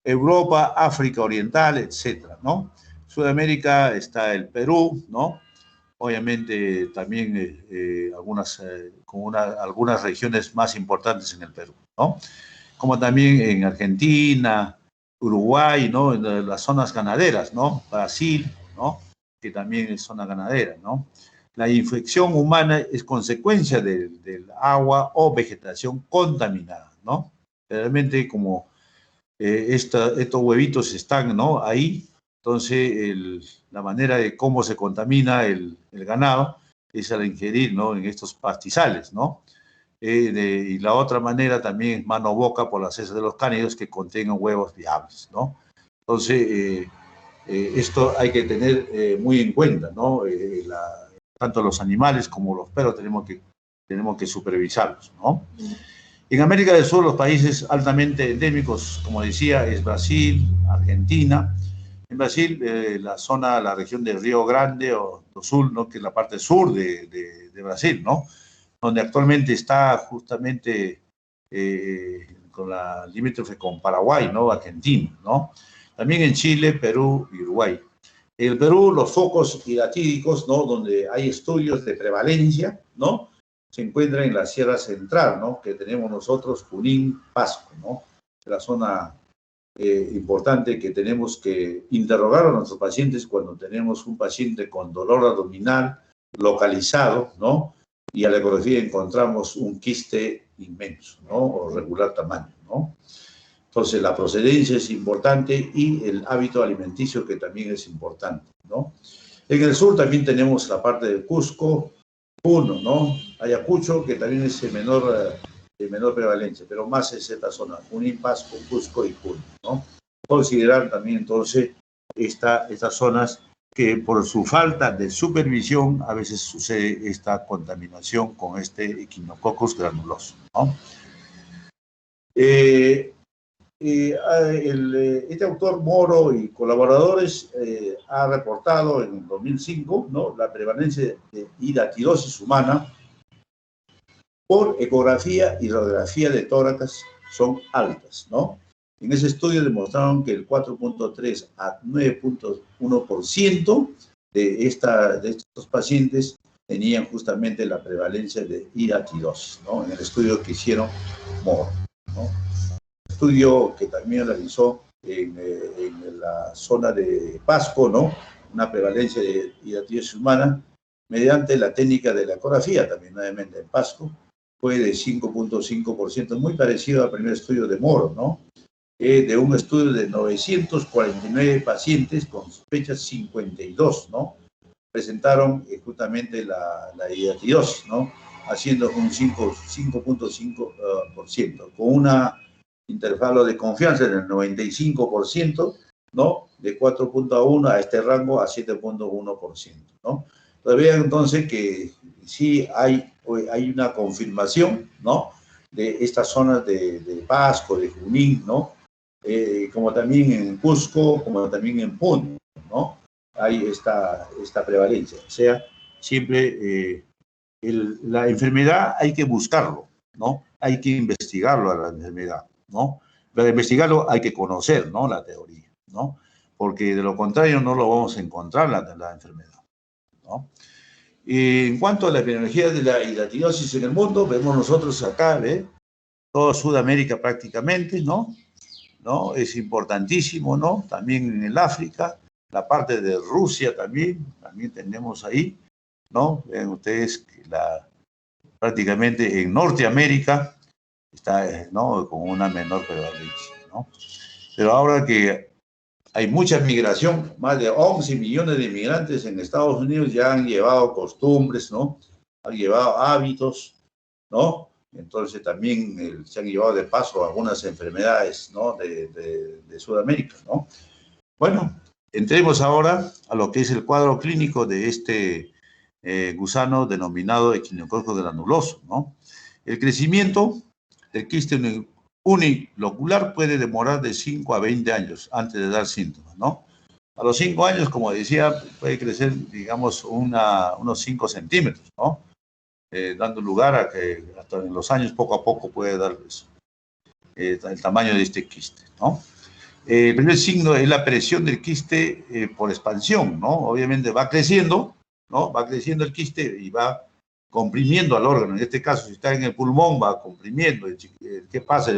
Europa, África Oriental, etcétera, ¿no? Sudamérica está el Perú, ¿no? Obviamente también algunas regiones más importantes en el Perú, ¿no? Como también en Argentina, Uruguay, ¿no? En las zonas ganaderas, ¿no? Brasil, ¿no? Que también es zona ganadera, ¿no? La infección humana es consecuencia del agua o vegetación contaminada, ¿no? Realmente como estos huevitos están, ¿no? Ahí, entonces la manera de cómo se contamina el ganado es al ingerir, ¿no? En estos pastizales, ¿no? Y la otra manera también es mano-boca por las heces de los cánidos que contengan huevos viables, ¿no? Entonces, esto hay que tener muy en cuenta, ¿no? Tanto los animales como los perros tenemos que supervisarlos, ¿no? En América del Sur, los países altamente endémicos, como decía, es Brasil, Argentina. En Brasil, la región del Río Grande o do Sul, ¿no? Que es la parte sur de Brasil, ¿no? Donde actualmente está justamente con la limítrofe con Paraguay, ¿no? Argentina, ¿no? También en Chile, Perú y Uruguay. En el Perú, los focos hidatídicos, ¿no? Donde hay estudios de prevalencia, ¿no? Se encuentran en la Sierra Central, ¿no? Que tenemos nosotros, Junín, Pasco, ¿no? La zona importante que tenemos que interrogar a nuestros pacientes cuando tenemos un paciente con dolor abdominal localizado, ¿no? Y a la ecografía encontramos un quiste inmenso, ¿no? O regular tamaño, ¿no? Entonces, la procedencia es importante y el hábito alimenticio que también es importante, ¿no? En el sur también tenemos la parte del Cusco, Puno, ¿no? Ayacucho, que también es de menor prevalencia, pero más es esta zona, Junín, Pasco, Cusco y Puno, ¿no? Considerar también entonces estas zonas que por su falta de supervisión a veces sucede esta contaminación con este Echinococcus granuloso, ¿no? Este autor Moro y colaboradores ha reportado en 2005, ¿no? La prevalencia de hidatidosis humana por ecografía y radiografía de tórax son altas, ¿no? En ese estudio demostraron que el 4.3 a 9.1% de estos pacientes tenían justamente la prevalencia de hidatidosis, ¿no? En el estudio que hicieron Moro, ¿no? Estudio que también realizó en la zona de Pasco, ¿no? Una prevalencia de hidatidosis humana mediante la técnica de la ecografía, también nuevamente en Pasco, fue de 5.5%, muy parecido al primer estudio de Moro, ¿no? De un estudio de 949 pacientes con sospechas 52, ¿no? Presentaron justamente la hidatidosis, ¿no? Haciendo un 5.5%, con una intervalo de confianza del 95%, ¿no? De 4.1 a este rango a 7.1%, ¿no? Entonces vean entonces que sí hay una confirmación, ¿no?, de estas zonas de Pasco, de Junín, ¿no?, como también en Cusco, como también en Puno, ¿no?, hay esta prevalencia. O sea, siempre la enfermedad hay que buscarlo, ¿no? Hay que investigarlo a la enfermedad, ¿no? Para investigarlo hay que conocer, ¿no?, la teoría, ¿no? Porque de lo contrario no lo vamos a encontrar la enfermedad, ¿no? En cuanto a la epidemiología de la hidatidiosis en el mundo, vemos nosotros acá, ¿ve?, toda Sudamérica prácticamente, ¿no? Es importantísimo, ¿no? También en el África, la parte de Rusia también tenemos ahí, ¿no? Ven ustedes que prácticamente en Norteamérica está, ¿no?, con una menor prevalencia, ¿no? Pero ahora que hay mucha migración, más de 11 millones de inmigrantes en Estados Unidos ya han llevado costumbres, ¿no?, han llevado hábitos, ¿no? Entonces también se han llevado de paso algunas enfermedades, ¿no?, de Sudamérica, ¿no? Bueno, entremos ahora a lo que es el cuadro clínico de este gusano denominado echinococco granuloso, ¿no? El crecimiento del quiste unilocular puede demorar de 5 a 20 años antes de dar síntomas, ¿no? A los 5 años, como decía, puede crecer, digamos, unos 5 centímetros, ¿no? Dando lugar a que hasta en los años, poco a poco, puede dar el tamaño de este quiste, ¿no? El primer signo es la presión del quiste por expansión, ¿no? Obviamente va creciendo, ¿no? Va creciendo el quiste y va comprimiendo al órgano. En este caso, si está en el pulmón, va comprimiendo. ¿Qué pasa?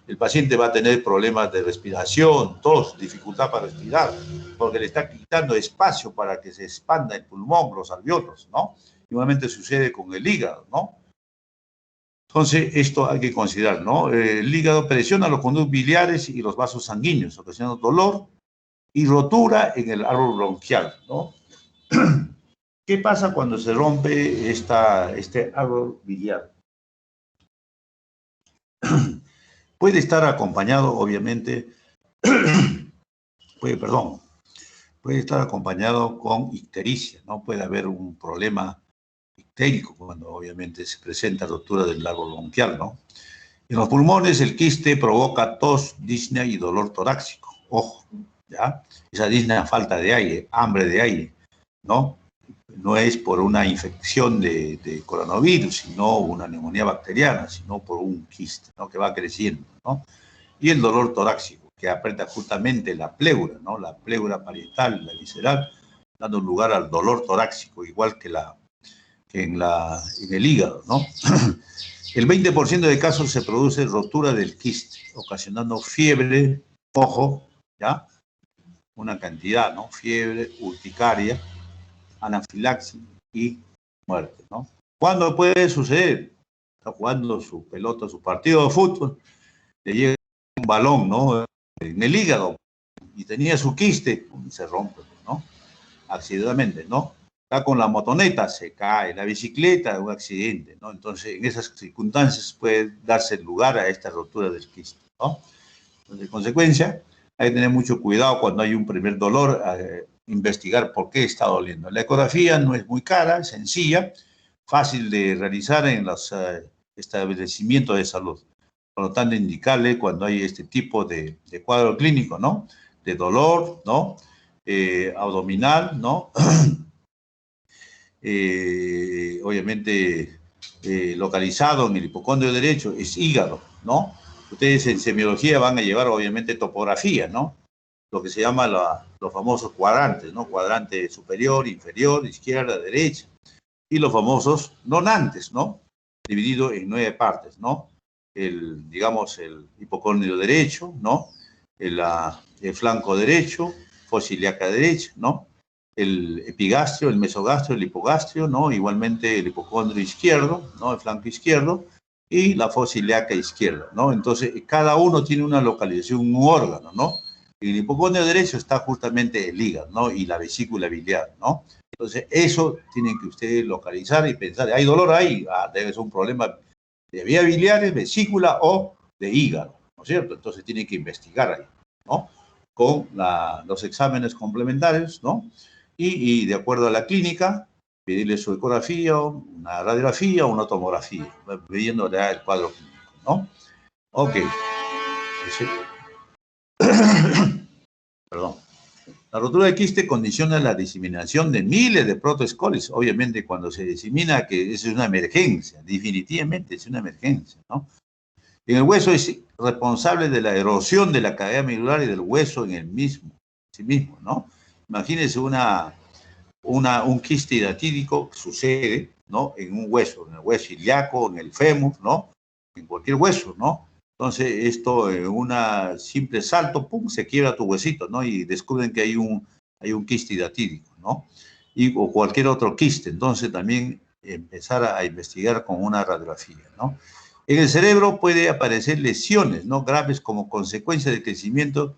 El paciente va a tener problemas de respiración, tos, dificultad para respirar, porque le está quitando espacio para que se expanda el pulmón, los alveolos, ¿no? Igualmente sucede con el hígado, ¿no? Entonces, esto hay que considerar, ¿no? El hígado presiona los conductos biliares y los vasos sanguíneos, ocasionando dolor y rotura en el árbol bronquial, ¿no? ¿Qué pasa cuando se rompe este árbol biliar? Puede estar acompañado, obviamente, puede estar acompañado con ictericia, ¿no? Puede haber un problema ictérico cuando obviamente se presenta rotura del árbol bronquial, ¿no? En los pulmones el quiste provoca tos, disnea y dolor torácico. Ojo, ¿ya? Esa disnea, falta de aire, hambre de aire, ¿no? No es por una infección de coronavirus, sino una neumonía bacteriana, sino por un quiste, ¿no?, que va creciendo, ¿no? Y el dolor torácico, que aprieta justamente la pleura, ¿no?, la pleura parietal, la visceral, dando lugar al dolor torácico, igual que en el hígado, ¿no? El 20% de casos se produce rotura del quiste, ocasionando fiebre, ojo, ¿ya? Una cantidad, ¿no? Fiebre, urticaria, anafilaxis y muerte, ¿no? ¿Cuándo puede suceder? Está jugando su pelota, su partido de fútbol, le llega un balón, ¿no?, en el hígado y tenía su quiste, se rompe, ¿no?, accidentalmente, ¿no? Está con la motoneta, se cae, la bicicleta, un accidente, ¿no? Entonces, en esas circunstancias puede darse lugar a esta rotura del quiste, ¿no? Entonces, en consecuencia, hay que tener mucho cuidado cuando hay un primer dolor, investigar por qué está doliendo. La ecografía no es muy cara, es sencilla, fácil de realizar en los establecimientos de salud. Por lo tanto, indicarle cuando hay este tipo de cuadro clínico, ¿no?, de dolor, ¿no?, abdominal, ¿no? Obviamente localizado en el hipocondrio derecho, es hígado, ¿no? Ustedes en semiología van a llevar obviamente topografía, ¿no? Lo que se llama los famosos cuadrantes, ¿no? Cuadrante superior, inferior, izquierda, derecha. Y los famosos donantes, ¿no? Dividido en 9 partes, ¿no? Digamos, el hipocondrio derecho, ¿no? El flanco derecho, fosa ilíaca derecha, ¿no? El epigastrio, el mesogastrio, el hipogastrio, ¿no? Igualmente el hipocondrio izquierdo, ¿no?, el flanco izquierdo, y la fosa ilíaca izquierda, ¿no? Entonces, cada uno tiene una localización, un órgano, ¿no? En el hipocondrio derecho está justamente el hígado, ¿no?, y la vesícula biliar, ¿no? Entonces, eso tienen que ustedes localizar y pensar, ¿hay dolor ahí? Debe ser un problema de vías biliares, vesícula o de hígado, ¿no es cierto? Entonces, tienen que investigar ahí, ¿no?, con los exámenes complementarios, ¿no? Y de acuerdo a la clínica, pedirle su ecografía, una radiografía o una tomografía, pidiendo el cuadro clínico, ¿no? Ok. Perdón. La rotura de quiste condiciona la diseminación de miles de protoescoles. Obviamente, cuando se disemina, que eso es una emergencia, definitivamente es una emergencia, ¿no? En el hueso es responsable de la erosión de la cavidad medular y del hueso en el mismo, sí mismo, ¿no? Imagínense un quiste hidatídico que sucede, ¿no? En un hueso, en el hueso ilíaco, en el fémur, ¿no? En cualquier hueso, ¿no? Entonces, esto, en un simple salto, pum, se quiebra tu huesito, ¿no? Y descubren que hay un quiste hidatídico, ¿no? O cualquier otro quiste. Entonces, también empezar a investigar con una radiografía, ¿no? En el cerebro puede aparecer lesiones, ¿no? Graves como consecuencia del crecimiento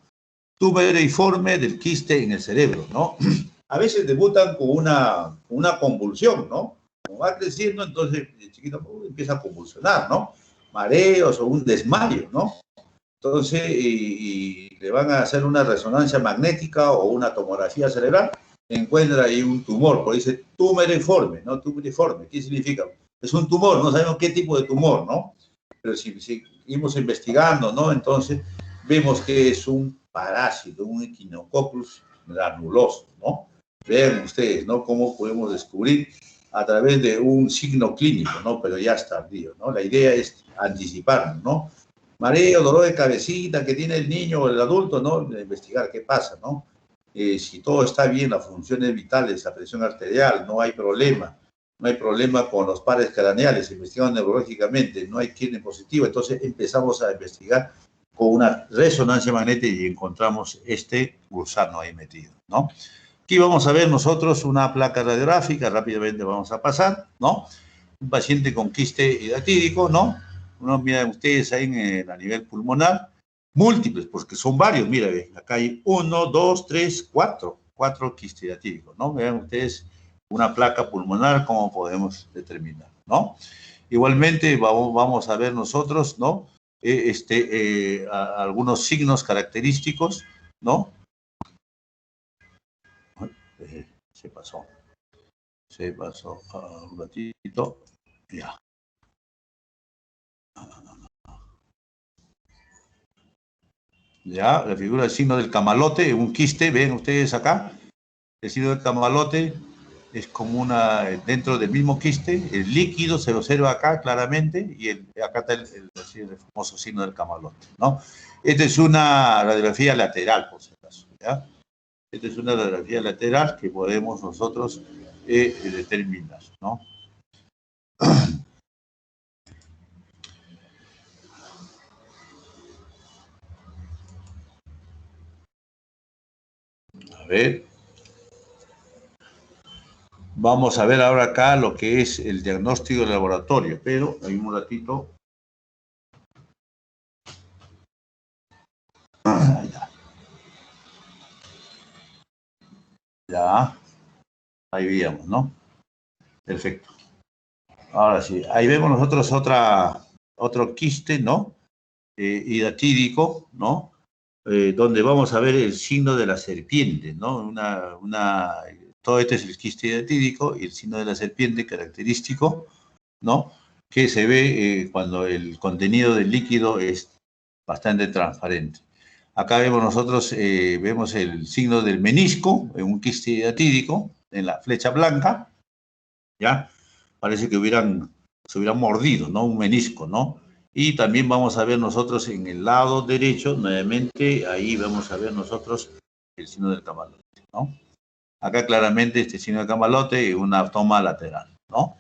tumoriforme del quiste en el cerebro, ¿no? A veces debutan con una convulsión, ¿no? Como va creciendo, entonces el chiquito empieza a convulsionar, ¿no? Mareos o un desmayo, ¿no? Entonces, y le van a hacer una resonancia magnética o una tomografía cerebral, encuentra ahí un tumor, por ahí dice tumoriforme, ¿no? Tumoriforme, ¿qué significa? Es un tumor, no sabemos qué tipo de tumor, ¿no? Pero si seguimos investigando, ¿no? Entonces, vemos que es un parásito, un Echinococcus granuloso, ¿no? Vean ustedes, ¿no? Cómo podemos descubrir a través de un signo clínico, ¿no? Pero ya es tardío, ¿no? La idea es anticiparnos, ¿no? Mareo, dolor de cabecita que tiene el niño o el adulto, ¿no? Investigar qué pasa, ¿no? Si todo está bien, las funciones vitales, la presión arterial, no hay problema. No hay problema con los pares craneales, investigamos neurológicamente, no hay quien positivo, entonces empezamos a investigar con una resonancia magnética y encontramos este gusano ahí metido, ¿no? Aquí vamos a ver nosotros una placa radiográfica, rápidamente vamos a pasar, ¿no? Un paciente con quiste hidatídico, ¿no? Miren ustedes ahí a nivel pulmonar, múltiples, porque son varios, mira, acá hay 1, 2, 3, 4 quistes hidatídicos, ¿no? Vean ustedes una placa pulmonar, cómo podemos determinar, ¿no? Igualmente vamos a ver nosotros, ¿no? Algunos signos característicos, ¿no? Se pasó un ratito, ya. Ya, la figura del signo del camalote, un quiste, ven ustedes acá, el signo del camalote es como dentro del mismo quiste, el líquido se observa acá claramente y acá está el famoso signo del camalote, ¿no? Esta es una radiografía lateral, por si acaso, ¿ya? Esta es una radiografía lateral que podemos nosotros determinar, ¿no? A ver. Vamos a ver ahora acá lo que es el diagnóstico del laboratorio, pero hay un ratito. Ya, ahí veíamos, ¿no? Perfecto. Ahora sí, ahí vemos nosotros otro quiste, ¿no? Hidatídico, ¿no? Donde vamos a ver el signo de la serpiente, ¿no? Todo este es el quiste hidatídico y el signo de la serpiente característico, ¿no? Que se ve cuando el contenido del líquido es bastante transparente. Acá vemos nosotros, vemos el signo del menisco, en un quiste hidatídico, en la flecha blanca, ¿ya? Parece que se hubieran mordido, ¿no? Un menisco, ¿no? Y también vamos a ver nosotros en el lado derecho, nuevamente, ahí vamos a ver nosotros el signo del camalote, ¿no? Acá claramente este signo del camalote es una toma lateral, ¿no?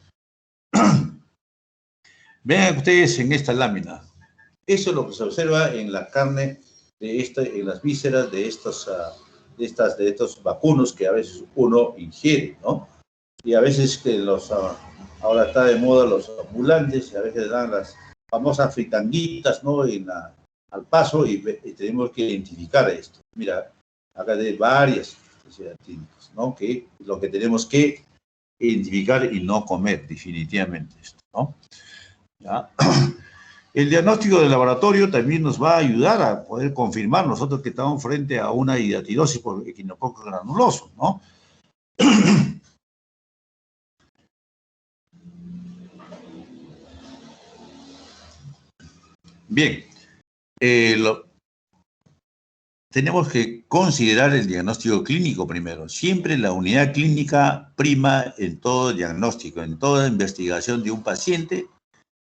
Vean ustedes en esta lámina. Eso es lo que se observa en la carne en las vísceras de estos vacunos que a veces uno ingiere, ¿no? Y a veces ahora está de moda los ambulantes, y a veces dan las famosas fritanguitas, ¿no? Al paso y tenemos que identificar esto. Mira, acá hay varias técnicas, ¿no? Que lo que tenemos que identificar y no comer definitivamente esto, ¿no? ¿Ya? El diagnóstico del laboratorio también nos va a ayudar a poder confirmar nosotros que estamos frente a una hidatidosis por equinococo granuloso, ¿no? Bien, tenemos que considerar el diagnóstico clínico primero. Siempre la unidad clínica prima en todo diagnóstico, en toda investigación de un paciente,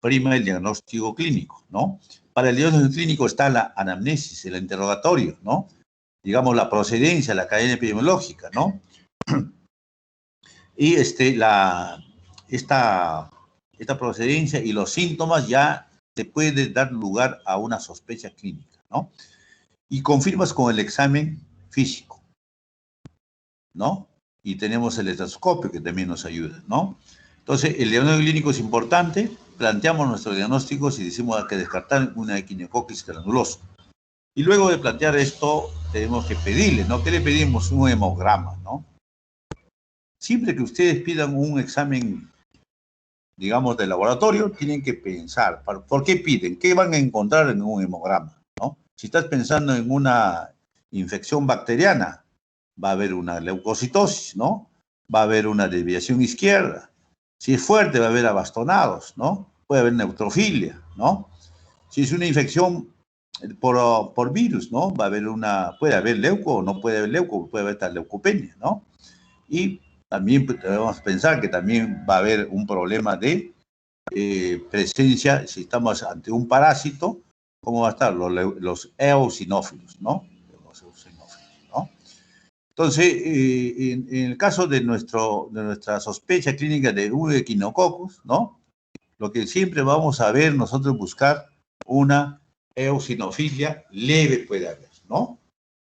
prima el diagnóstico clínico, ¿no? Para el diagnóstico clínico está la anamnesis, el interrogatorio, ¿no? Digamos, la procedencia, la cadena epidemiológica, ¿no? Y esta procedencia y los síntomas ya te puede dar lugar a una sospecha clínica, ¿no? Y confirmas con el examen físico, ¿no? Y tenemos el estetoscopio que también nos ayuda, ¿no? Entonces, el diagnóstico clínico es importante, planteamos nuestros diagnósticos y decimos hay que descartar una equinococcus granulosa. Y luego de plantear esto, tenemos que pedirle, ¿no? ¿Qué le pedimos? Un hemograma, ¿no? Siempre que ustedes pidan un examen, digamos, de laboratorio, tienen que pensar, ¿por qué piden? ¿Qué van a encontrar en un hemograma, ¿no? Si estás pensando en una infección bacteriana, va a haber una leucocitosis, ¿no? Va a haber una desviación izquierda. Si es fuerte, va a haber abastonados, ¿no? Puede haber neutrofilia, ¿no? Si es una infección por virus, ¿no? Puede haber leuco o no puede haber leuco, puede haber tal leucopenia, ¿no? Y también debemos pensar que también va a haber un problema de presencia, si estamos ante un parásito, ¿cómo va a estar? Los eosinófilos, ¿no? Los eosinófilos, ¿no? Entonces, en el caso de nuestra sospecha clínica de un equinococcus, ¿no? Lo que siempre vamos a ver, nosotros buscar una eosinofilia leve puede haber, ¿no?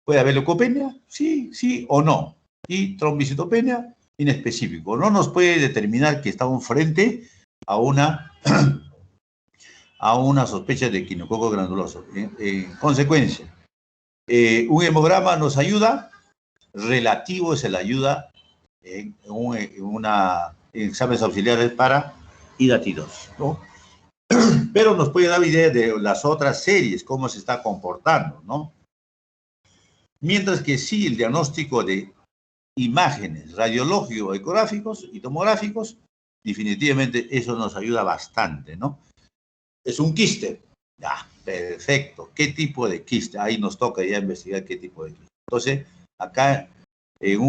¿Puede haber leucopenia? Sí, sí o no. Y trombocitopenia, inespecífico. No nos puede determinar que estamos frente a una sospecha de equinococo granuloso. En consecuencia, un hemograma nos ayuda, relativo es la ayuda en exámenes auxiliares para hidatidosis, ¿no? Pero nos puede dar idea de las otras series, cómo se está comportando, ¿no? Mientras que sí, el diagnóstico de imágenes radiológicos, ecográficos y tomográficos, definitivamente eso nos ayuda bastante, ¿no? Es un quiste. Ya, perfecto. ¿Qué tipo de quiste? Ahí nos toca ya investigar qué tipo de quiste. Entonces, acá, en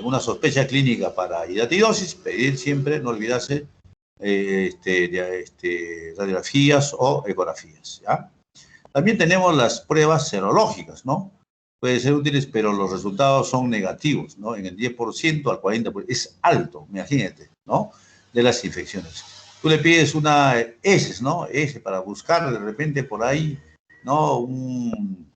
una sospecha clínica para hidatidosis, pedir siempre, no olvidarse, radiografías o ecografías, ¿ya? También tenemos las pruebas serológicas, ¿no? Pueden ser útiles, pero los resultados son negativos, ¿no? En el 10% al 40%. Es alto, imagínate, ¿no? De las infecciones. Tú le pides una S, ¿no? S para buscar de repente por ahí, ¿no? Un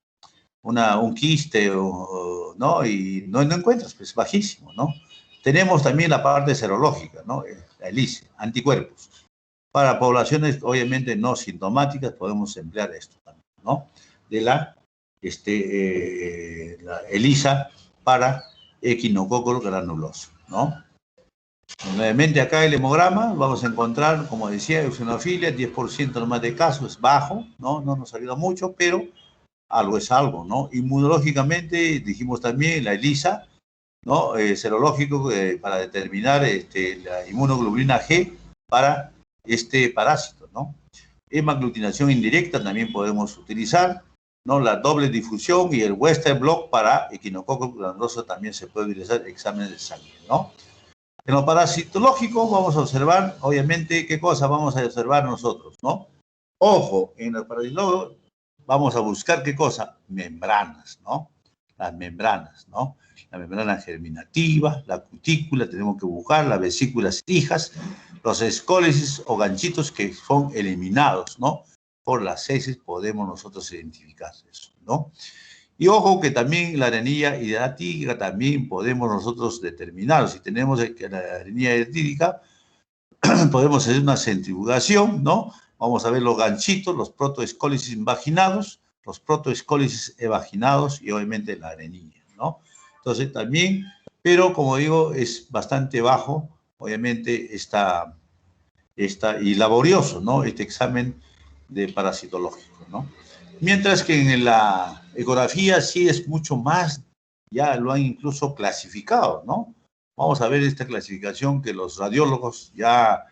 quiste, ¿no? Y no encuentras, pues bajísimo, ¿no? Tenemos también la parte serológica, ¿no? La ELISA, anticuerpos. Para poblaciones, obviamente, no sintomáticas, podemos emplear esto también, ¿no? De la ELISA para equinococo granuloso, ¿no? Nuevamente acá el hemograma, vamos a encontrar, como decía, eosinofilia, 10% nomás de casos, es bajo, ¿no? No nos ayuda mucho, pero algo es algo, ¿no? Inmunológicamente, dijimos también la ELISA, ¿no? Serológico para determinar la inmunoglobulina G para este parásito, ¿no? Hemaglutinación indirecta también podemos utilizar, ¿no? La doble difusión y el Western blot para equinococo granuloso también se puede utilizar exámenes de sangre, ¿no? En lo parasitológico vamos a observar, obviamente, ¿qué cosa vamos a observar nosotros, no? Ojo, en el parasitológico vamos a buscar ¿qué cosa? Membranas, ¿no? Las membranas, ¿no? La membrana germinativa, la cutícula, tenemos que buscar las vesículas hijas, los escólisis o ganchitos que son eliminados, ¿no? Por las heces podemos nosotros identificar eso, ¿no? Y ojo que también la arenilla hidratídica también podemos nosotros determinar. Si tenemos la arenilla hidratídica, podemos hacer una centrifugación, ¿no? Vamos a ver los ganchitos, los protoescólisis invaginados, los protoescólisis evaginados y obviamente la arenilla, ¿no? Entonces también, pero como digo, es bastante bajo, obviamente, y laborioso, ¿no? Este examen de parasitológico, ¿no? Mientras que en la ecografía sí es mucho más, ya lo han incluso clasificado, ¿no? Vamos a ver esta clasificación que los radiólogos ya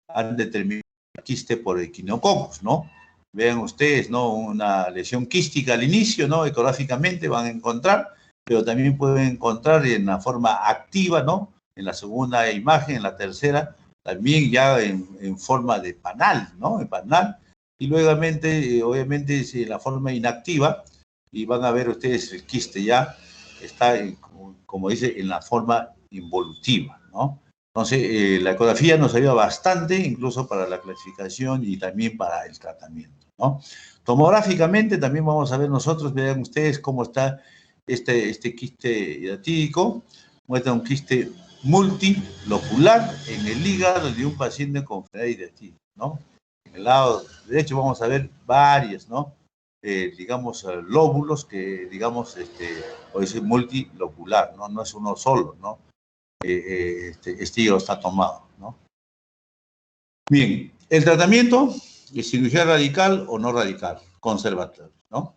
han determinado quiste por equinococos, ¿no? vean ustedes, ¿no? Una lesión quística al inicio, ¿no? Ecográficamente van a encontrar, pero también pueden encontrar en la forma activa, ¿no? En la segunda imagen, en la tercera, también ya en forma de panal, ¿no? En panal. Y luego, obviamente, en la forma inactiva, y van a ver ustedes el quiste ya está, como dice, en la forma involutiva, ¿no? Entonces, la ecografía nos ayuda bastante, incluso para la clasificación y también para el tratamiento, ¿no? Tomográficamente también vamos a ver nosotros, vean ustedes cómo está este quiste hidratídico. Muestra un quiste multilocular en el hígado de un paciente con enfermedad hidratídica, ¿no? En el lado derecho vamos a ver varias, ¿no? Digamos, lóbulos que, digamos, o es multilocular, ¿no? No es uno solo, ¿no? Este hígado está tomado, ¿no? Bien, el tratamiento es cirugía radical o no radical, conservatorio, ¿no?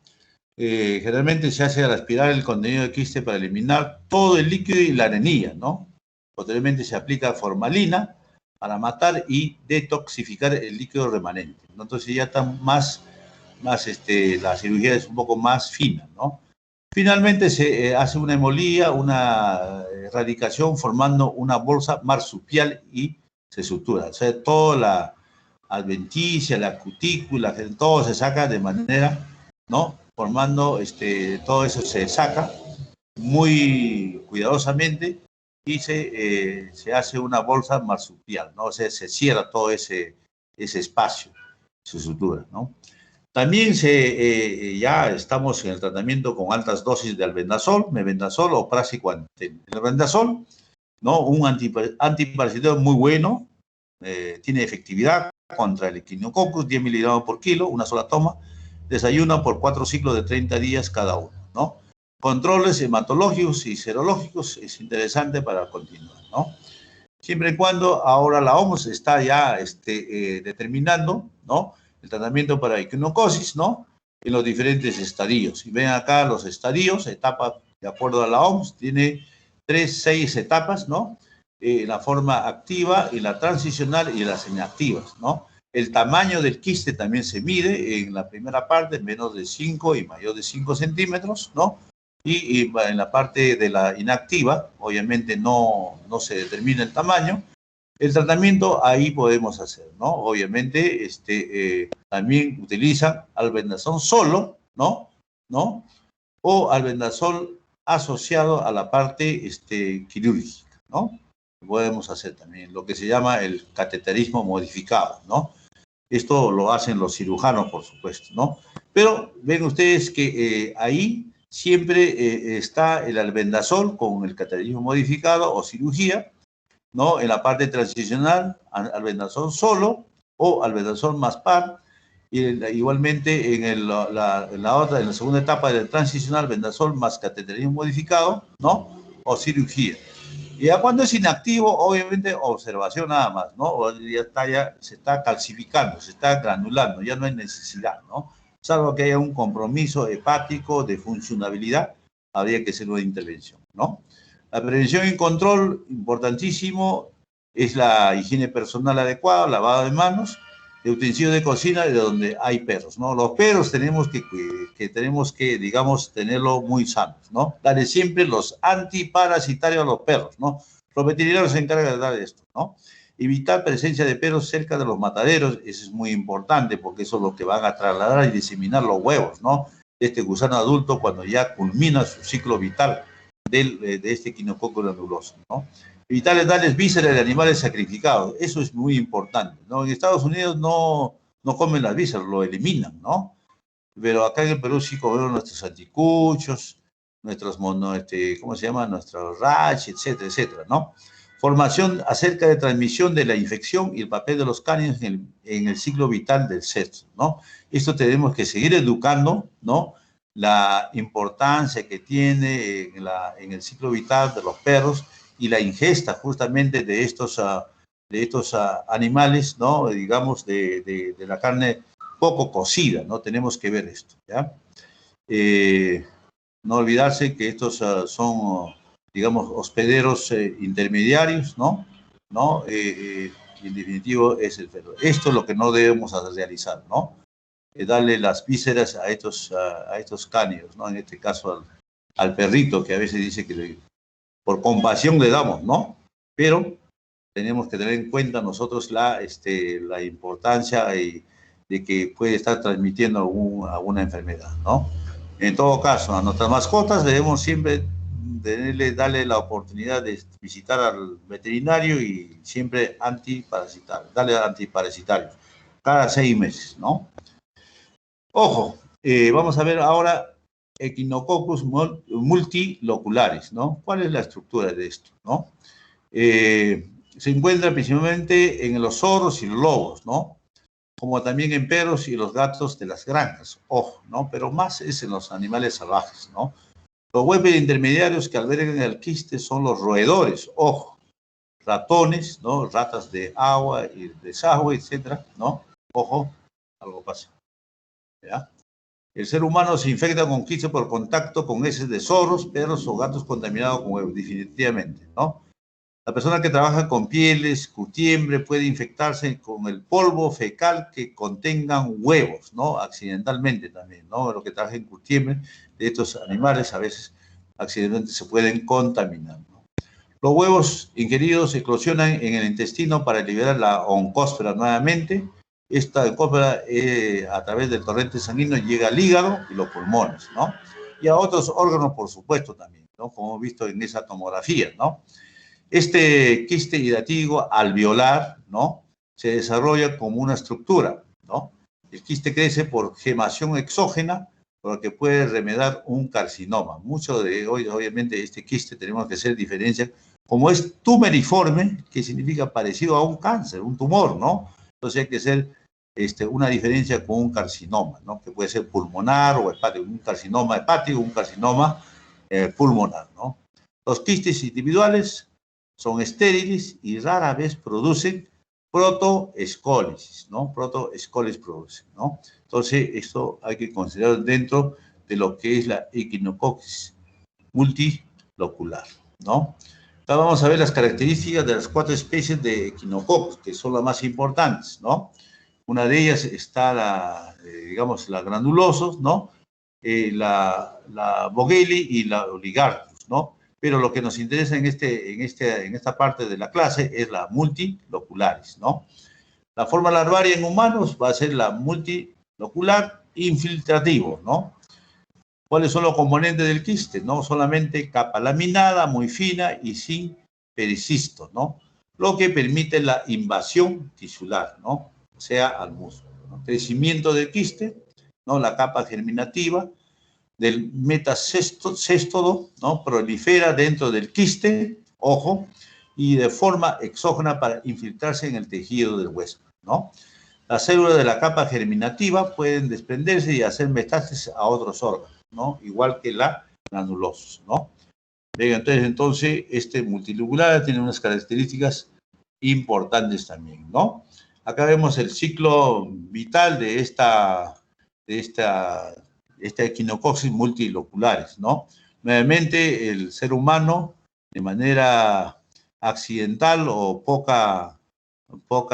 Generalmente se hace al aspirar el contenido de quiste para eliminar todo el líquido y la arenilla, ¿no? Posteriormente se aplica formalina para matar y detoxificar el líquido remanente, ¿no? Entonces ya está la cirugía es un poco más fina, ¿no? Finalmente se hace una hemolía, una erradicación formando una bolsa marsupial y se sutura. O sea, toda la adventicia, la cutícula, todo se saca de manera, ¿no? Formando, todo eso se saca muy cuidadosamente y se hace una bolsa marsupial, ¿no? O sea, se cierra todo ese espacio, se sutura, ¿no? También ya estamos en el tratamiento con altas dosis de albendazol, mebendazol o praziquantel. El albendazol, ¿no? Un antiparasitario muy bueno, tiene efectividad contra el equinococcus, 10 miligramos por kilo, una sola toma. Desayuna por 4 ciclos de 30 días cada uno, ¿no? Controles hematológicos y serológicos es interesante para continuar, ¿no? Siempre y cuando ahora la OMS está ya determinando, ¿no? El tratamiento para equinocosis, ¿no? En los diferentes estadios. Y ven acá los estadios, etapas de acuerdo a la OMS, tiene 6 etapas, ¿no? La forma activa, y la transicional y las inactivas, ¿no? El tamaño del quiste también se mide en la primera parte, menos de 5 y mayor de 5 centímetros, ¿no? Y en la parte de la inactiva, obviamente no se determina el tamaño. El tratamiento ahí podemos hacer, ¿no? Obviamente, también utilizan albendazol solo, ¿no? O albendazol asociado a la parte quirúrgica, ¿no? Podemos hacer también lo que se llama el cateterismo modificado, ¿no? Esto lo hacen los cirujanos, por supuesto, ¿no? Pero ven ustedes que ahí siempre está el albendazol con el cateterismo modificado o cirugía, ¿no? En la parte transicional, albendazol solo o albendazol más par. Y igualmente en la segunda etapa de transicional, albendazol más cateterismo modificado, ¿no? O cirugía. Y ya cuando es inactivo, obviamente observación nada más, ¿no? O ya se está calcificando, se está granulando, ya no hay necesidad, ¿no? Salvo que haya un compromiso hepático de funcionabilidad, habría que hacer una intervención, ¿no? La prevención y control, importantísimo, es la higiene personal adecuada, lavado de manos, de utensilios de cocina y de donde hay perros, ¿no? Los perros tenemos que, digamos, tenerlo muy sanos, ¿no? Darle siempre los antiparasitarios a los perros, ¿no? Los veterinarios se encargan de dar esto, ¿no? Evitar presencia de perros cerca de los mataderos, eso es muy importante porque eso es lo que van a trasladar y diseminar los huevos, ¿no? De este gusano adulto cuando ya culmina su ciclo vital de este quinococo granuloso, ¿no? Evitar darles vísceras de animales sacrificados, eso es muy importante, ¿no? En Estados Unidos no comen las vísceras, lo eliminan, ¿no? Pero acá en el Perú sí comemos nuestros anticuchos, nuestros ¿cómo se llama? Nuestros rash, etcétera, etcétera, ¿no? Formación acerca de transmisión de la infección y el papel de los cánidos en el ciclo vital del sexo, ¿no? Esto tenemos que seguir educando, ¿no? La importancia que tiene en el ciclo vital de los perros y la ingesta justamente de estos animales, ¿no? Digamos, de la carne poco cocida, ¿no? Tenemos que ver esto, ¿ya? No olvidarse que estos son, digamos, hospederos intermediarios, ¿no? Y en definitivo es el perro. Esto es lo que no debemos realizar, ¿no? darle las vísceras a estos cánidos, ¿no? En este caso al perrito, que a veces dice que por compasión le damos, ¿no? Pero tenemos que tener en cuenta nosotros la importancia de que puede estar transmitiendo alguna enfermedad, ¿no? En todo caso, a nuestras mascotas debemos siempre darle la oportunidad de visitar al veterinario y siempre darle antiparasitario, cada 6 meses, ¿no? Ojo, vamos a ver ahora Echinococcus multilocularis, ¿no? ¿Cuál es la estructura de esto, no? Se encuentra principalmente en los zorros y los lobos, ¿no? Como también en perros y los gatos de las granjas, ojo, ¿no? Pero más es en los animales salvajes, ¿no? Los huéspedes intermediarios que albergan el quiste son los roedores, ojo, ratones, ¿no? Ratas de agua y desagüe, etcétera, ¿no? Ojo, algo pasa, ¿ya? El ser humano se infecta con quiste por contacto con heces de zorros, perros o gatos contaminados con huevos, definitivamente, ¿no? La persona que trabaja con pieles, curtiembre, puede infectarse con el polvo fecal que contengan huevos, ¿no? Accidentalmente también, ¿no? Los que trabajan en curtiembre de estos animales a veces accidentalmente se pueden contaminar, ¿no? Los huevos ingeridos eclosionan en el intestino para liberar la oncósfera nuevamente. Esta oncósfera a través del torrente sanguíneo llega al hígado y los pulmones, ¿no? Y a otros órganos, por supuesto, también, ¿no? Como hemos visto en esa tomografía, ¿no? Este quiste hidratídico alveolar, ¿no? Se desarrolla como una estructura, ¿no? El quiste crece por gemación exógena, por lo que puede remediar un carcinoma. Mucho de hoy, obviamente, este quiste tenemos que hacer diferencia. Como es tumeriforme, que significa parecido a un cáncer, un tumor, ¿no? Entonces hay que hacer una diferencia con un carcinoma, ¿no? Que puede ser pulmonar o hepático, un carcinoma hepático, un carcinoma pulmonar, ¿no? Los quistes individuales son estériles y rara vez producen protoescólisis, ¿no? Protoescólisis producen, ¿no? Entonces, esto hay que considerar dentro de lo que es la Echinococcus multilocular, ¿no? Ahora vamos a ver las características de las 4 especies de Echinococcus, que son las más importantes, ¿no? Una de ellas está digamos, la granulosos, ¿no? La Bogeli y la Oligarchus, ¿no? Pero lo que nos interesa en esta parte de la clase es la multilocularis, ¿no? La forma larvaria en humanos va a ser la multilocular infiltrativo, ¿no? ¿Cuáles son los componentes del quiste? No solamente capa laminada, muy fina y sin pericisto, ¿no? Lo que permite la invasión tisular, ¿no? O sea, al músculo, ¿no? Crecimiento del quiste, ¿no? La capa germinativa del metacéstodo, ¿no? Prolifera dentro del quiste, ojo, y de forma exógena para infiltrarse en el tejido del hueso, ¿no? Las células de la capa germinativa pueden desprenderse y hacer metástasis a otros órganos, ¿no? Igual que la granulosis, ¿no? Bien, entonces, este multilocular tiene unas características importantes también, ¿no? Acá vemos el ciclo vital de esta Echinococcus multilocularis, ¿no? Nuevamente, el ser humano, de manera accidental o poca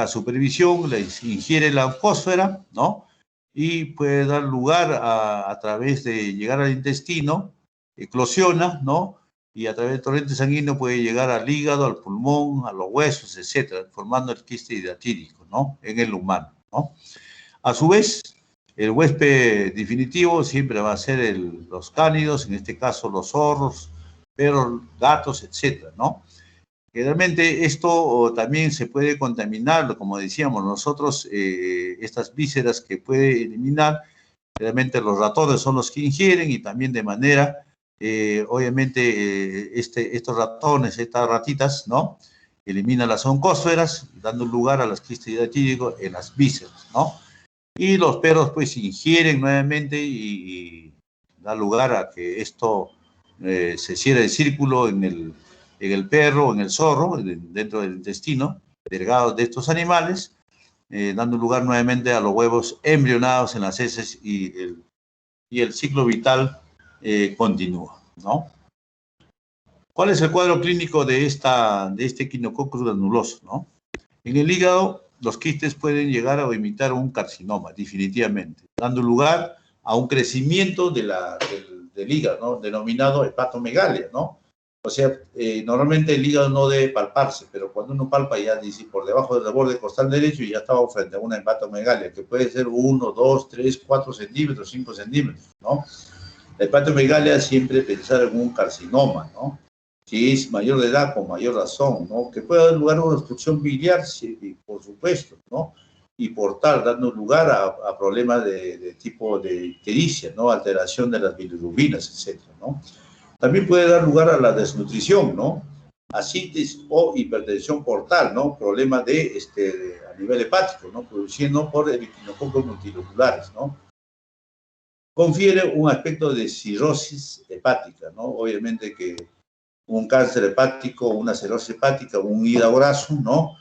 supervisión, le ingiere la oncósfera, ¿no? Y puede dar lugar a través de llegar al intestino, eclosiona, ¿no? Y a través del torrente sanguíneo puede llegar al hígado, al pulmón, a los huesos, etcétera, formando el quiste hidratídico, ¿no? En el humano, ¿no? A su vez, el huésped definitivo siempre va a ser los cánidos, en este caso los zorros, perros, gatos, etcétera, ¿no? Generalmente esto también se puede contaminar, como decíamos nosotros, estas vísceras que puede eliminar, realmente los ratones son los que ingieren y también de manera, obviamente, estos ratones, estas ratitas, ¿no? Eliminan las oncósferas, dando lugar a las quistes hidratídicos en las vísceras, ¿no? Y los perros pues ingieren nuevamente y da lugar a que esto se cierre el círculo en el perro, en el zorro, dentro del intestino delgado de estos animales, dando lugar nuevamente a los huevos embrionados en las heces y el ciclo vital continúa, ¿no? ¿Cuál es el cuadro clínico de este Echinococcus granuloso, ¿no? En el hígado los quistes pueden llegar a imitar un carcinoma, definitivamente, dando lugar a un crecimiento del hígado, ¿no? Denominado hepatomegalia, ¿no? O sea, normalmente el hígado no debe palparse, pero cuando uno palpa ya dice por debajo del borde costal derecho y ya estaba frente a una hepatomegalia, que puede ser 1, 2, 3, 4 centímetros, 5 centímetros, ¿no? La hepatomegalia siempre pensar en un carcinoma, ¿no? Si es mayor de edad, con mayor razón, ¿no? Que puede dar lugar a una obstrucción biliar, sí, por supuesto, ¿no? Y por tal, dando lugar a problemas de tipo de ictericia, ¿no? Alteración de las bilirrubinas, etcétera, ¿no? También puede dar lugar a la desnutrición, ¿no? Ascitis o hipertensión portal, ¿no? Problemas a nivel hepático, ¿no? Produciendo por el equinococos multiloculares, ¿no? Confiere un aspecto de cirrosis hepática, ¿no? Obviamente que un cáncer hepático, una cirrosis hepática, un hígado graso, ¿no?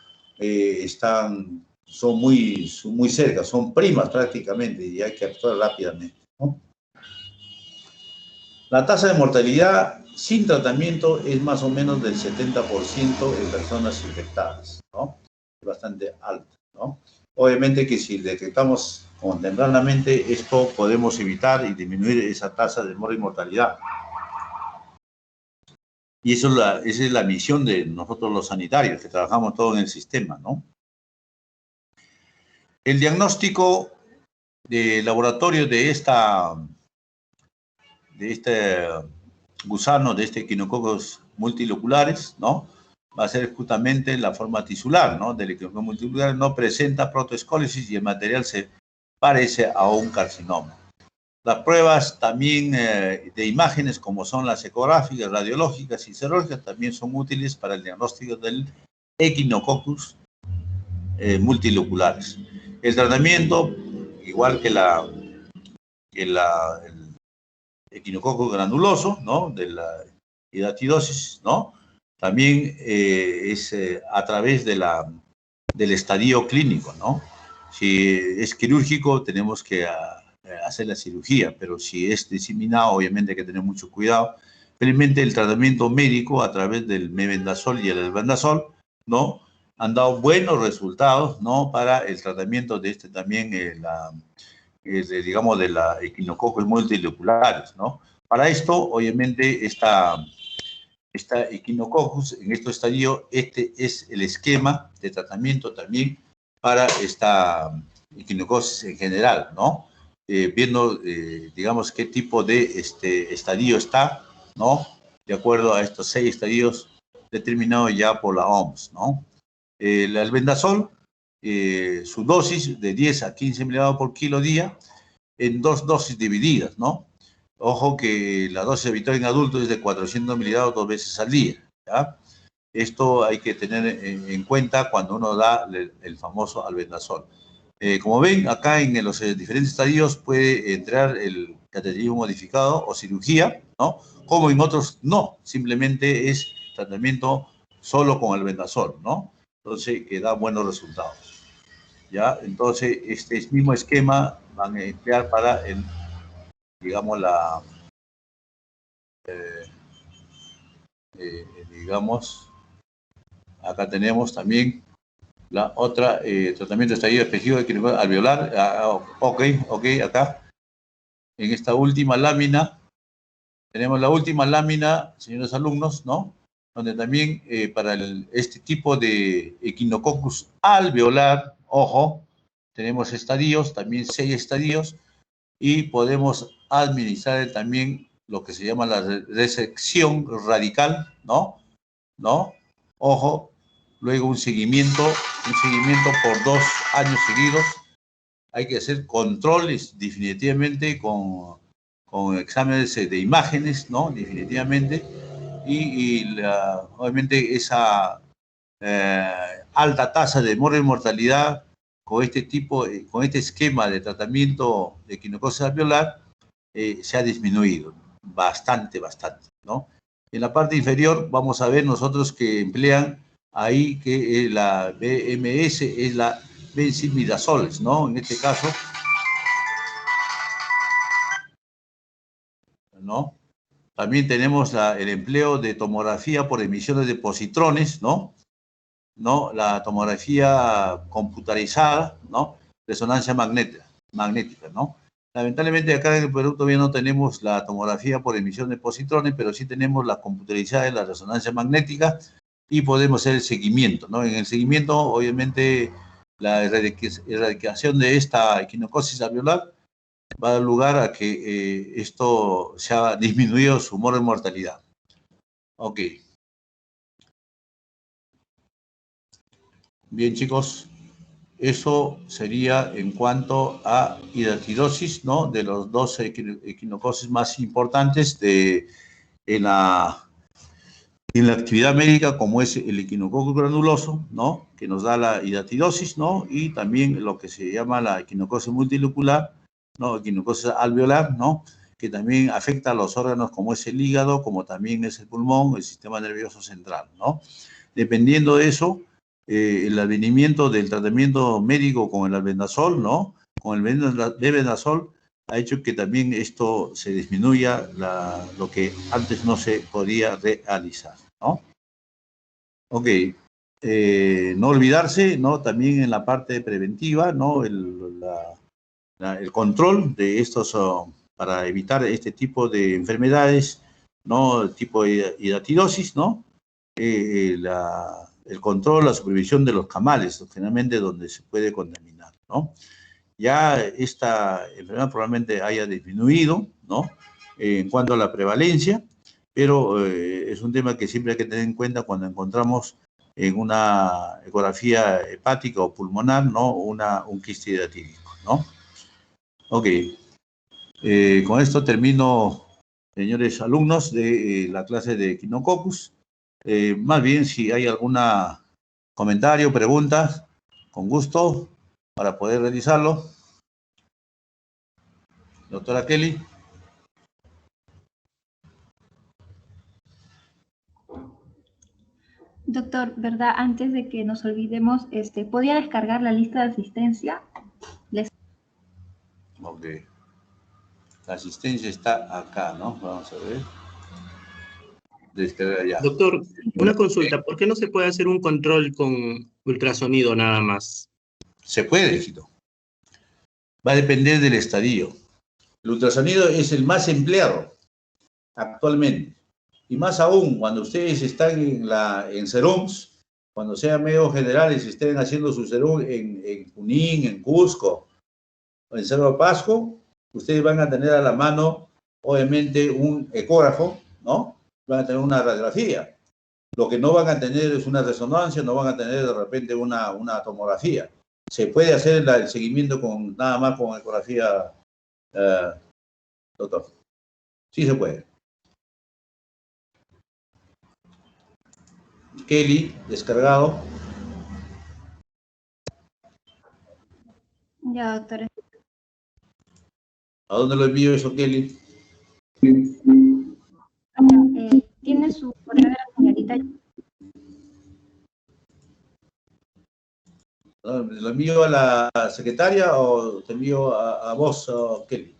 Son muy cerca, son primas prácticamente y hay que actuar rápidamente, ¿no? La tasa de mortalidad sin tratamiento es más o menos del 70% en personas infectadas, ¿no? Es bastante alta, ¿no? Obviamente que si detectamos tempranamente esto podemos evitar y disminuir esa tasa de muerte y mortalidad. Y esa es la misión de nosotros los sanitarios, que trabajamos todo en el sistema, ¿no? El diagnóstico de laboratorio de este gusano, de este equinococos multiloculares, ¿no? Va a ser justamente la forma tisular, ¿no? Del equinococos multiloculares no presenta protoescólisis y el material se parece a un carcinoma. Las pruebas también de imágenes, como son las ecográficas, radiológicas y serológicas, también son útiles para el diagnóstico del equinococos multiloculares. El tratamiento, igual que el equinococo granuloso, ¿no? De la hidatidosis, ¿no? También es a través del estadio clínico, ¿no? Si es quirúrgico, tenemos que hacer la cirugía, pero si es diseminado, obviamente hay que tener mucho cuidado. Felizmente el tratamiento médico a través del mebendazol y el albendazol, ¿no? Han dado buenos resultados, ¿no? Para el tratamiento de también, digamos, de la equinococos multiloculares, ¿no? Para esto, obviamente, esta equinococos, en este estadio, este es el esquema de tratamiento también para esta equinocosis en general, ¿no? Viendo, digamos, qué tipo de estadio está, ¿no? De acuerdo a estos 6 estadios determinados ya por la OMS, ¿no? El albendazol, su dosis de 10 a 15 miligramos por kilo día, en 2 dosis divididas, ¿no? Ojo que la dosis habitual en adultos es de 400 miligramos 2 veces al día, ¿ya? Esto hay que tener en cuenta cuando uno da el famoso albendazol. Como ven, acá en los diferentes estadios puede entrar el cateterismo modificado o cirugía, ¿no? Como en otros no, simplemente es tratamiento solo con albendazol, ¿no? Entonces, que da buenos resultados, ¿ya? Entonces, este mismo esquema van a emplear para, digamos, digamos, acá tenemos también la otra, tratamiento de estallido específico de quirúrgico alveolar. Ok, acá, en esta última lámina, tenemos la última lámina, señores alumnos, ¿no? Donde también para este tipo de equinococcus alveolar, ojo, tenemos estadios, también 6 estadios, y podemos administrar también lo que se llama la resección radical, ¿no? ¿No? Ojo, luego un seguimiento por 2 años seguidos. Hay que hacer controles definitivamente con exámenes de imágenes, ¿no? Definitivamente. Obviamente esa alta tasa de mortalidad con con este esquema de tratamiento de equinocosis alveolar se ha disminuido bastante, ¿no? En la parte inferior vamos a ver nosotros que emplean ahí que la BMS es la benzimidazoles, ¿no? En este caso, ¿no? También tenemos el empleo de tomografía por emisiones de positrones, ¿no? ¿no? La tomografía computarizada, ¿no? Resonancia magnética, ¿no? Lamentablemente acá en el Perú todavía no tenemos la tomografía por emisión de positrones, pero sí tenemos la computarizada y la resonancia magnética y podemos hacer el seguimiento, ¿no? En el seguimiento, obviamente, la erradicación de esta equinocosis alveolar va a dar lugar a que esto se ha disminuido su mortalidad. Ok. Bien, chicos. Eso sería en cuanto a hidratidosis, ¿no? De los dos equinocosis más importantes en la actividad médica, como es el equinococo granuloso, ¿no? Que nos da la hidratidosis, ¿no? Y también lo que se llama la equinocosis multilocular, ¿no? Equinocosis alveolar, ¿no? Que también afecta a los órganos como es el hígado, como también es el pulmón, el sistema nervioso central, ¿no? Dependiendo de eso, el advenimiento del tratamiento médico con el albendazol, ¿no? Con el albendazol ha hecho que también esto se disminuya lo que antes no se podía realizar, ¿no? Ok. No olvidarse, ¿no? También en la parte preventiva, ¿no? El control de estos, para evitar este tipo de enfermedades, ¿no? Tipo de hidatidosis, ¿no? El control, la supervisión de los camales, generalmente donde se puede contaminar, ¿no? Ya esta enfermedad probablemente haya disminuido, ¿no? En cuanto a la prevalencia, pero es un tema que siempre hay que tener en cuenta cuando encontramos en una ecografía hepática o pulmonar, ¿no? Un quiste hidratídico, ¿no? Ok. Con esto termino, señores alumnos, de la clase de Echinococcus. Más bien, si hay algún comentario, pregunta, con gusto, para poder realizarlo. Doctora Kelly. Doctor, ¿verdad? Antes de que nos olvidemos, ¿podría descargar la lista de asistencia? Ok. La asistencia está acá, ¿no? Vamos a ver. Descargar ya. Doctor, una consulta. ¿Por qué no se puede hacer un control con ultrasonido nada más? Se puede, hijito. Va a depender del estadio. El ultrasonido es el más empleado actualmente. Y más aún, cuando ustedes están en serums, cuando sean medios generales, estén haciendo su serum en Junín, en Cusco, o en Cerro Pasco, ustedes van a tener a la mano, obviamente, un ecógrafo, ¿no? Van a tener una radiografía. Lo que no van a tener es una resonancia, no van a tener de repente una tomografía. Se puede hacer el seguimiento nada más con ecografía, doctor. Sí se puede. Kelly, descargado. Ya, doctor. ¿A dónde lo envío eso, Kelly? ¿Tiene su correo de la señorita? ¿Lo envío a la secretaria o te envío a vos, Kelly?